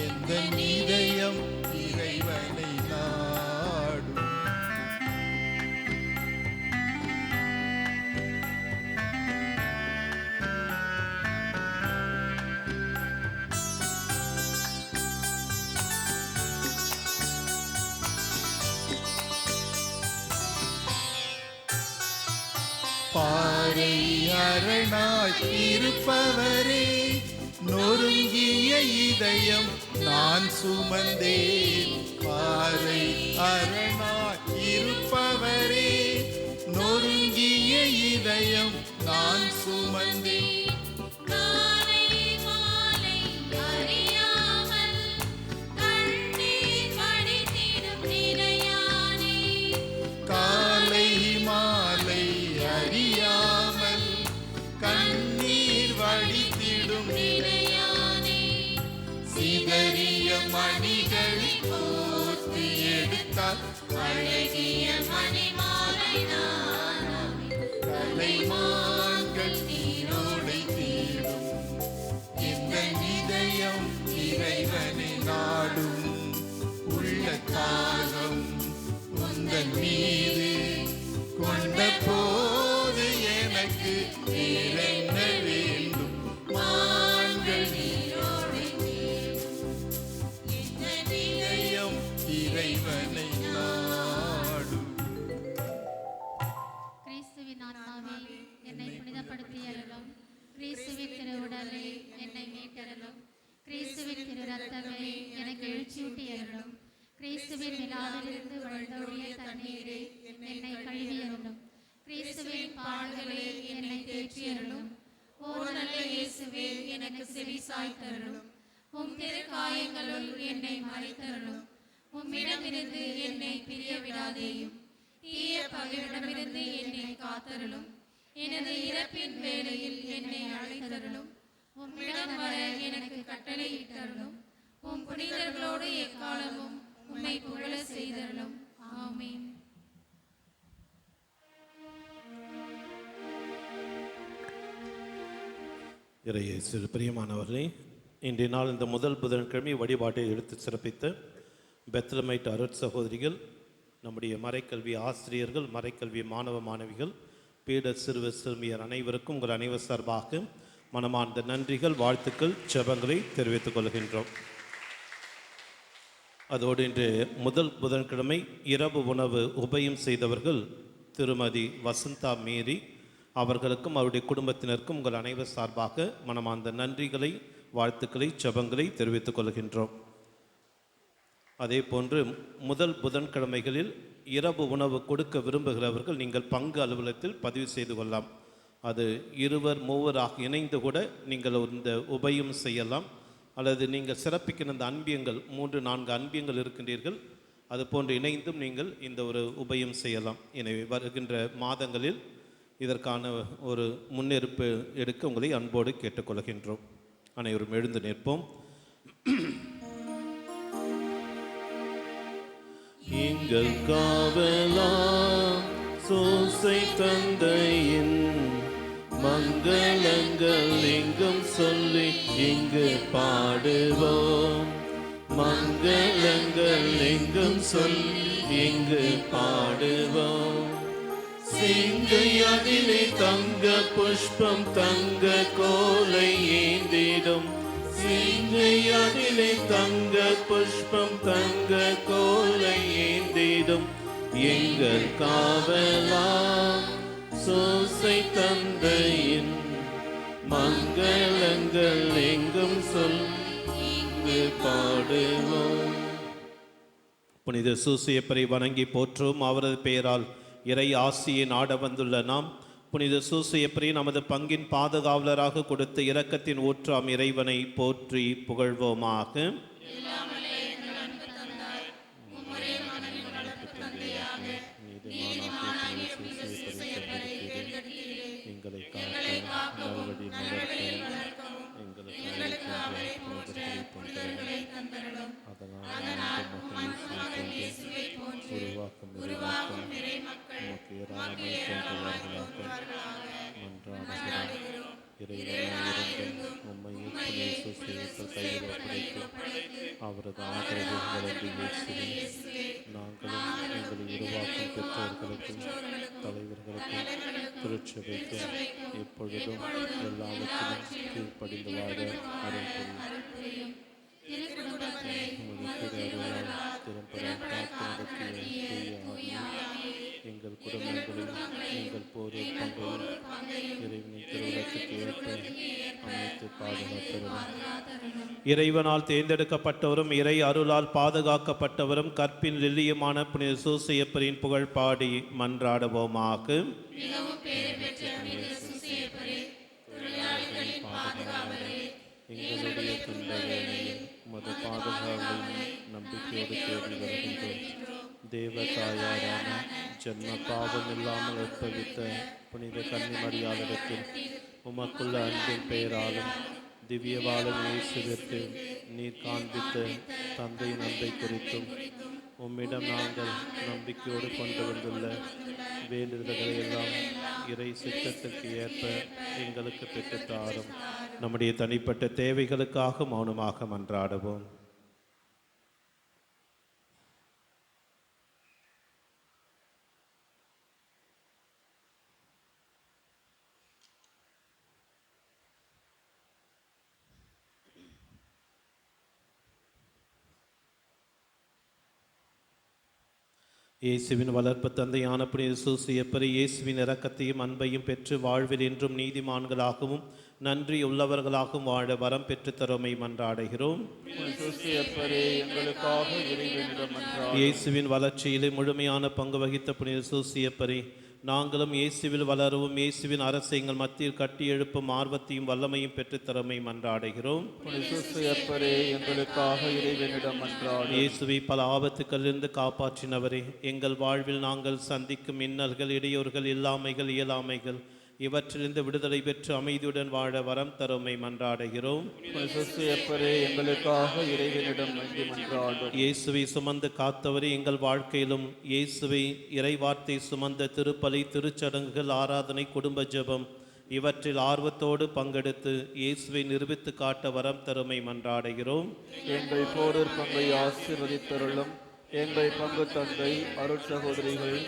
எந்த இதயம் இறைவனை நாடும். பாறை அரணாய் இருப்பவரே நொறுங்கிய இதயம் நான் சுமந்தேன். பாறை அரணாய் இருப்பவரே நொறுங்கிய இதயம் நான் சுமந்தேன். காலை மாலை அறியாமல் கண்ணீர் வடித்திடும் நிலையானே. காலை மாலை அறியாமல் கண்ணீர் வடித்திடும் நிலையானே. சிதறிய மணிகளை கோர்த்து எடுத்தால் அழகிய மணிமாலை நானாமே. கலைமான்கள் நீரோடை தேடும் எந்த இதயம் இறைவனை நாடும். உள்ள தாகம் உந்தன் மீது கொண்ட போது எனக்கு வேறென்ன வேண்டும். மான்கள் நீரோடை தேடும் எந்த இதயம் இறைவனை நாடும். கிறிஸ்துவின் ஆத்மாவே என்னை புனிதப்படுத்தி அருளும். கிறிஸ்துவின் திரு உடலே என்னை மீட்டருளும். கிறிஸ்துவின் திரு ரத்தமே எனக்கு எழுச்சியூட்டி அருளும். கிறிஸ்துவின் விழாவிலிருந்து வழிந்தோடிய தண்ணீரே என்னை கழுவி அருளும். கிறிஸ்துவின் பாடுகளே என்னை தேற்றி அருளும். ஓ நல்ல இயேசுவே எனக்கு செவி சாய்த்தருளும். உம் திரு காயங்களுள் என்னை மறைத்தருளும். உம்மிடமிருந்து என்னை பிரிய விடாதேயும். தீய பகைவரிடமிருந்து என்னை காத்தருளும். எனது இறப்பின் வேளையில் என்னை அழைத்தருளும். உம்மிடம் வர எனக்கு கட்டளையிட்டருளும். உம் புனிதர்களோடு எக்காலமும் உம்மை புகழ செய்தருளும். ஆமென். இறையேசுவில் பிரியமானவர்களே, இன்றைய நாள் இந்த முதல் புதன்கிழமை வழிபாட்டை எடுத்து சிறப்பித்த பெத்லமைட் அருட்சகோதரிகள், நம்முடைய மறைக்கல்வி ஆசிரியர்கள், மறைக்கல்வி மாணவ மாணவிகள், பீட சிறுவர் சிறுமியர் அனைவருக்கும் உங்கள் அனைவர் சார்பாக மனமார்ந்த நன்றிகள், வாழ்த்துக்கள், ஜெபங்களை தெரிவித்துக் கொள்கின்றோம். அதோடு இன்று முதல் புதன்கிழமை இரவு உணவு உபயம் செய்தவர்கள் திருமதி வசந்தா மேரி அவர்களுக்கும் அவருடைய குடும்பத்தினருக்கும் உங்கள் அனைவர் சார்பாக மனமார்ந்த நன்றிகளை, வாழ்த்துக்களை, ஜெபங்களை தெரிவித்துக் கொள்கின்றோம். அதே போன்று முதல் புதன்கிழமைகளில் இரவு உணவு கொடுக்க விரும்புகிறவர்கள் நீங்கள் பங்கு அலுவலகத்தில் பதிவு செய்து கொள்ளலாம். அது இருவர் மூவராக இணைந்து கூட நீங்கள் இந்த உபயம் செய்யலாம். அல்லது நீங்கள் சிறப்பிக்கிற இந்த அன்பியங்கள் 3-4 அன்பியங்கள் இருக்கின்றீர்கள், அது போன்று இணைந்தும் நீங்கள் இந்த ஒரு உபயம் செய்யலாம். எனவே வருகின்ற மாதங்களில் இதற்கான ஒரு முன்னெடுப்பு எடுக்க உங்களை அன்போடு கேட்டுக்கொள்கின்றோம். அனைவரும் எழுந்து நிற்போம். எங்கள் காவலாம் சோசை தந்தையின் மங்களங்கள் எங்கும் சொல்லி இங்கு பாடுவோம். மங்களங்கள் எங்கும் சொல்லி இங்கு பாடுவோம். சிங்கையதிலே தங்க புஷ்பம் தங்க கோலை ஏந்திடும். சிங்கையதிலே தங்க புஷ்பம் தங்க கோலை ஏந்திடும். எங்கள் காவலாம் சோசை தந்தையின் மங்களங்கள் எங்கும் சொல்லி பாடுவோம். புனித சூசையப்பரை வணங்கி போற்றும் அவரது பெயரால் இறை ஆசியை நாட வந்துள்ள நாம் புனித சூசையப்பரை நமது பங்கின் பாதுகாவலராக கொடுத்த இரக்கத்தின் ஊற்றாம் இறைவனை போற்றி புகழ்வோமாக. எங்களை காக்க நல்வழி நடத்த உருவாக்கும் அவரது ஆதரவு நாங்களும் எங்களை உருவாக்கும் பெற்றோர்களுக்கும் தலைவர்களுக்கும் திருச்சபைக்கும் எப்பொழுதும் எல்லாவற்றிலும் கீழ்ப்படிந்து வாழ அருள் புரியும். எங்கள் குடும்பங்களில் எங்கள் போரில் பங்கையும் இறைவனின் திருவிழத்துக்கு ஏற்ப அமைத்து பாதுகாத்தவரும் இறைவனால் தேர்ந்தெடுக்கப்பட்டவரும் இறை அருளால் பாதுகாக்கப்பட்டவரும் கற்பின் லில்லியுமான புனித சூசையப்பரின் புகழ் பாடி மன்றாடுவோமாக. எங்களுடைய துன்ப வேளையில் உமது பாதுகாவலை நம்பிக்கையோடு தேடி வருகின்றோம். தேவ தாயாரான ஜென்ம பாவம் இல்லாமல் உட்பவித்த புனித கன்னிமரியாளிடத்தில் உமக்குள்ள அன்பின் பெயராலும் திவ்ய வாழும் இயேசுவிற்கு நீர் காண்பித்த தந்தையின் அன்பை குறித்தும் உம்மிடம் நாங்கள் நம்பிக்கையோடு கொண்டு வந்துள்ள வேண்டுதல்களை எல்லாம் இறை சித்தத்திற்கு ஏற்ப எங்களுக்கு பெற்றுத்தாரும். நம்முடைய தனிப்பட்ட தேவைகளுக்காக மௌனமாக மன்றாடுவோம். இயேசுவின் வளர்ப்பு தந்தையான புனித சூசையப்பரை இயேசுவின் இரக்கத்தையும் அன்பையும் பெற்று வாழ்வில் என்றும் நீதிமான்களாகவும் நன்றி உள்ளவர்களாகவும் வாழ வரம் பெற்று தருமை மன்றாடுகிறோம். இயேசுவின் வளர்ச்சியிலே முழுமையான பங்கு வகித்த புனித சூசையப்பரை நாங்களும் இயேசுவில் வளரவும் இயேசுவின் அரசை எங்கள் மத்தியில் கட்டி எழுப்பும் ஆர்வத்தையும் வல்லமையும் பெற்று தரமை மன்றாடுகிறோம். இயேசுவை பல ஆபத்துக்களிலிருந்து காப்பாற்றினவரே, எங்கள் வாழ்வில் நாங்கள் சந்திக்கும் இன்னல்கள், இடையூறுகள், இல்லாமைகள், இயலாமைகள் இவற்றிலிருந்து விடுதலை பெற்று அமைதியுடன் வாழ வரம் தருமை மன்றாடுகிறோம். எங்களுக்காக இறைவனிடம் இயேசுவை சுமந்து காத்தவரே, எங்கள் வாழ்க்கையிலும் இயேசுவை இறைவார்த்தை சுமந்த திருப்பலி, திருச்சடங்குகள், ஆராதனை, குடும்ப ஜெபம் இவற்றில் ஆர்வத்தோடு பங்கெடுத்து இயேசுவை நிரூபித்து காட்ட வரம் தருமை மன்றாடுகிறோம். எங்கள் போரூர் பங்கை ஆசீர்வதித்தருளும். எங்கள் பங்கு தந்தை அருட் சகோதரிகள்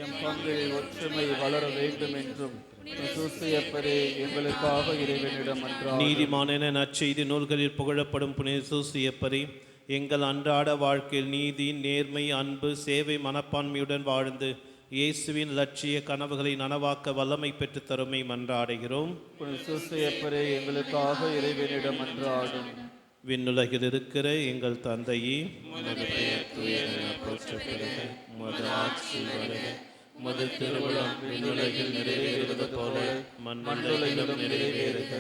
எம் பங்கில் ஒற்றுமை வளர வேண்டும் என்றும் சூசையப்பரே எங்களுக்காக இறைவனிடம் நீதிமான நற்செய்தி நூல்களில் புகழப்படும் புனித சூசையப்பரே, எங்கள் அன்றாட வாழ்க்கையில் நீதி, நேர்மை, அன்பு, சேவை மனப்பான்மையுடன் வாழ்ந்து இயேசுவின் லட்சிய கனவுகளை நனவாக்க வல்லமை பெற்று தருமை மன்றாடுகிறோம். சூசையப்பரே எங்களுக்காக இறைவனிடம் மன்றாடும். விண்ணுலகில் இருக்கிற எங்கள் தந்தையே, உமது பெயர் தூயதென போற்றப் பெறுக. உமது ஆட்சி வருக. உமது திருவுளம் விண்ணுலகில் நிறைவேறுவது போல மண்ணுலகிலும் நிறைவேறுக.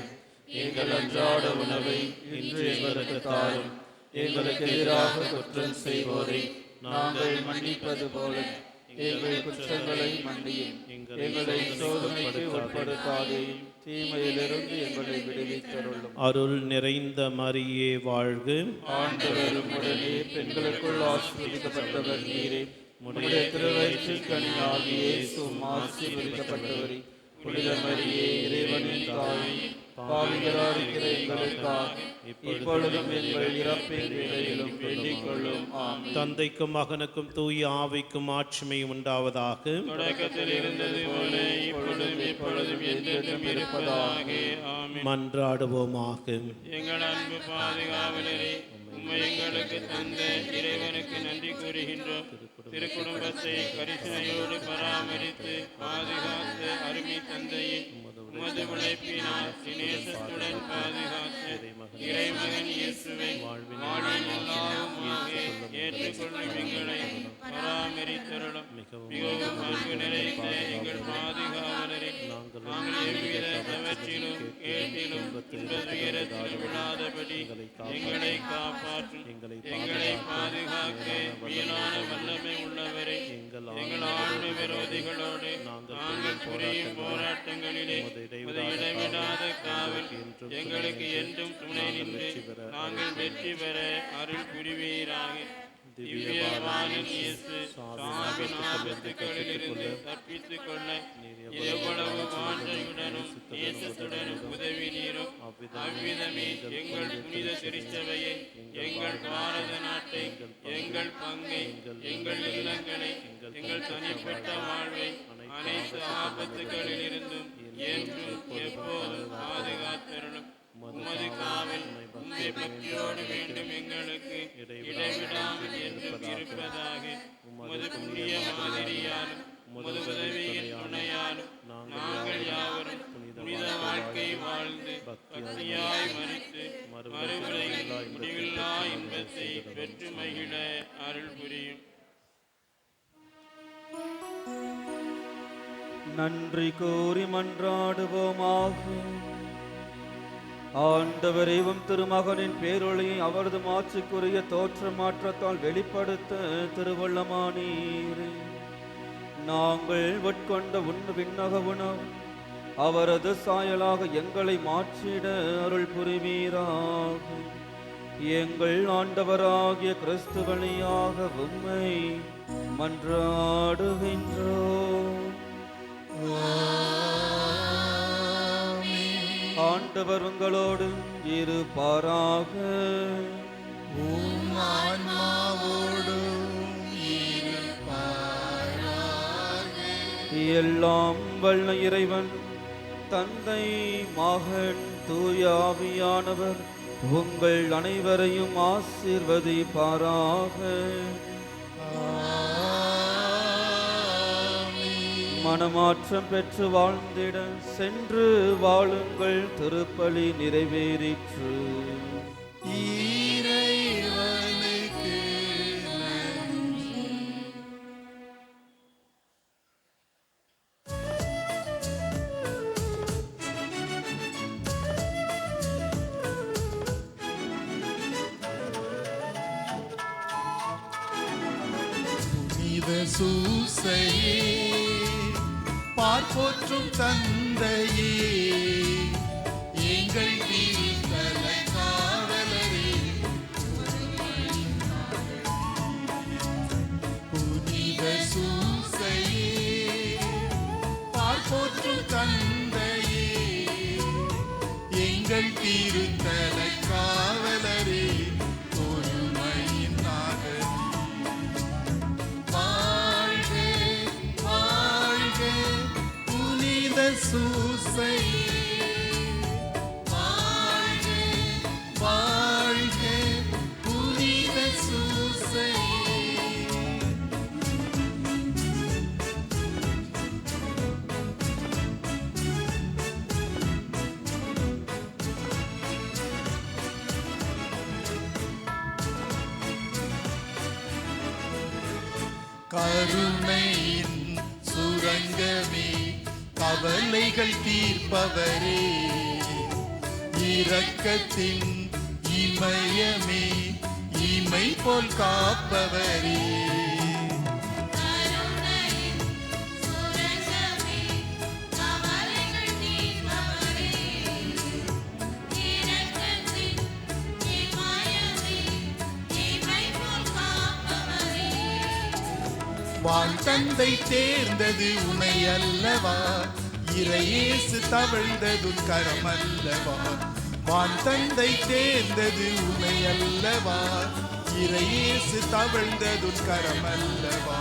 எங்கள் அன்றாட உணவை இன்று எங்களுக்கு தாரும். எங்களுக்கு எதிராக குற்றம் செய்வோரை நாங்கள் மன்னிப்பது போல எங்கள் குற்றங்களை மன்னியும். எங்களை சோதனைக்கு உட்படுத்தாதேயும், தீமையிலிருந்து எங்களை விடுவித்தருளும். அருள் நிறைந்த மரியே வாழ்க. ஆண்டவர் உம்முடனே, பெண்களுக்குள் ஆசீர்வதிக்கப்பட்டவர் நீரே. உம்முடைய திருவயிற்றின் கனியாகிய இயேசுவும் ஆசீர்வதிக்கப்பட்டவரே. புனித மரியே, இறைவனின் தாயே, பாவிகளாயிருக்கிற எங்களுக்காக இப்பொழுதும் எங்கள் இறப்பின் வேளையிலும் வேண்டிக் கொள்ளும். ஆமென். தந்தைக்கும் மகனுக்கும் தூய ஆவிக்கும் ஆட்சிமை உண்டாவதாக. தொடக்கத்தில் இருந்தது போல இப்பொழுதும் எப்பொழுதும் என்றென்றும் இருப்பதாக. ஆமென். மன்றாடுவோமாக. எங்கள் அன்பு பாதுகாவலரே, உம்மை எங்களுக்கு தந்த இறைவனுக்கு நன்றி கூறுகின்றோம். திருக்குடும்பத்தை கரிசனையோடு பராமரி பராமரித்து பாதுகாத்து அருமை தந்தையை உமது உழைப்பினால் சிநேசத்துடன் பாதுகாத்து இறைமகன் இயேசுவை வாழ்வின் எல்லாருமாக ஏற்றுக்கொள்ளும் எங்களை பராமரித்தருளும். மிகவும் அன்பு நிறைந்த எங்கள் பாதுகாவலரை நாங்கள் எவ்வித தவற்றிலும் கேட்டிலும் துயரத்திலும் விழாதபடி எங்களை காப்பாற்றும். எங்களை பாதுகாக்க மேலான வல்லமை உள்ளவரை எங்கள் ஆழ்மை விரோதிகளோடு நாங்கள் புரியும் போராட்டங்களிலே இடைவிடாத காவல் எங்களுக்கு என்றும் துணை நின்று நாங்கள் வெற்றி பெற அருள் புரிவீராக. திவ்யவானின் இயேசு சாவின் ஆபத்துகளிலிருந்து தப்பித்துக் கொள்ள எவ்வளவு வாஞ்சையுடனும் நேசத்துடனும் உதவி நீரும். அவ்விதமே எங்கள் புனித திருச்சபையை, எங்கள் பாரத நாட்டை, எங்கள் பங்கை, எங்கள் இல்லங்களை, எங்கள் தனிப்பட்ட வாழ்வை அனைத்து ஆபத்துகளிலிருந்தும் என்றும் எப்போதும் பாதுகாத்தருளும். உமது காவல் உம்மை பக்தியோடு வேண்டும் எங்களுக்கு இடைவிடாமல் என்றும் இருப்பதாக. உமது புண்ணிய மாதிரியாலும் உமது உதவியின் துணையாலும் நாங்கள் யாவரும் புனித வாழ்க்கை வாழ்ந்து பக்தியாய் மரித்து மறுமுறையில் முடிவில்லா இன்பத்தை பெற்று மகிழ அருள் புரியும். நன்றி கூறி மன்றாடுவோமாக. ஆண்டவரையும் திருமகனின் பேரொழியை அவரது மாட்சிக்குரிய தோற்ற மாற்றத்தால் வெளிப்படுத்த திருவள்ளமானீரே. நாங்கள் உட்கொண்ட விண்ணக உணவு அவரது சாயலாக எங்களை மாற்றிட அருள் புரிவீராக. எங்கள் ஆண்டவராகிய கிறிஸ்து வழியாக உம்மை மன்றாடுகின்றோம். ஆண்டவர் உங்களோடு இருப்பாராக. எல்லாம் வல்ல இறைவன் தந்தை, மகன், தூய ஆவியானவர் உங்கள் அனைவரையும் ஆசீர்வதிப்பாராக. மனமாற்றம் பெற்று வாழ்ந்திட சென்று வாழுங்கள். திருப்பலி நிறைவேறிற்று. சூசையே பார்ப்போற்றும் தந்தையே, எங்கள் திருத்தல காவலரே, புனித சூசையே பார்ப்போற்றும் தந்தையே, எங்கள் திருத்தல காவலரே, சூசையே வாழ்க வாழ்க புனித சூசையே. கருணையின் சுரங்கமே, கவலைகள் தீர்ப்பவரே, இரக்கத்தின் இமயமே, இமை போல் காப்பவரே, வான் தந்தை தேர்ந்தது உனை அல்லவா, இறையேசு தவழ்ந்ததுன் கரம் அல்லவா. வான் தந்தை தேர்ந்தது உனை அல்லவா, இறையேசு தவழ்ந்ததுன் கரம் அல்லவா.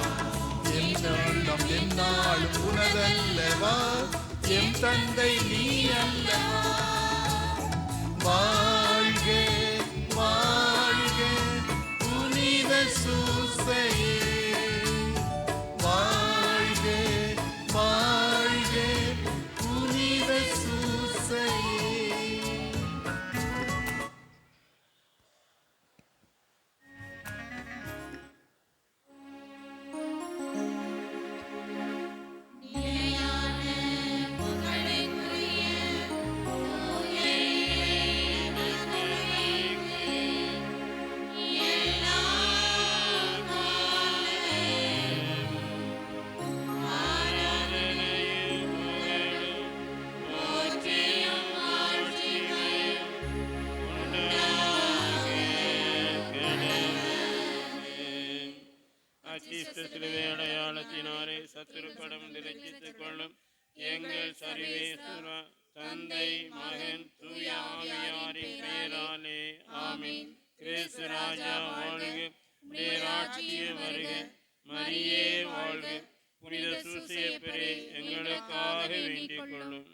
என்னாலும் என்னாலும் உனதல்லவா, எம் தந்தை நீ அல்லவா. வாழ்க வாழ்க புனித சூசையே, வாழ்க கடந்து ரட்சித்துக் கொள்ளும் எங்கள் சர்வேஸ்வரா தந்தை மகன் தூய ஆவியாரின் பெயராலே ஆமென். கிறிஸ்து ராஜா வாழ்க, உம்முடைய ராஜ்யம் வருக, மரியே வாழ்க, புனித சூசையப்பரே எங்களுக்காக வேண்டிக் கொள்ளும்.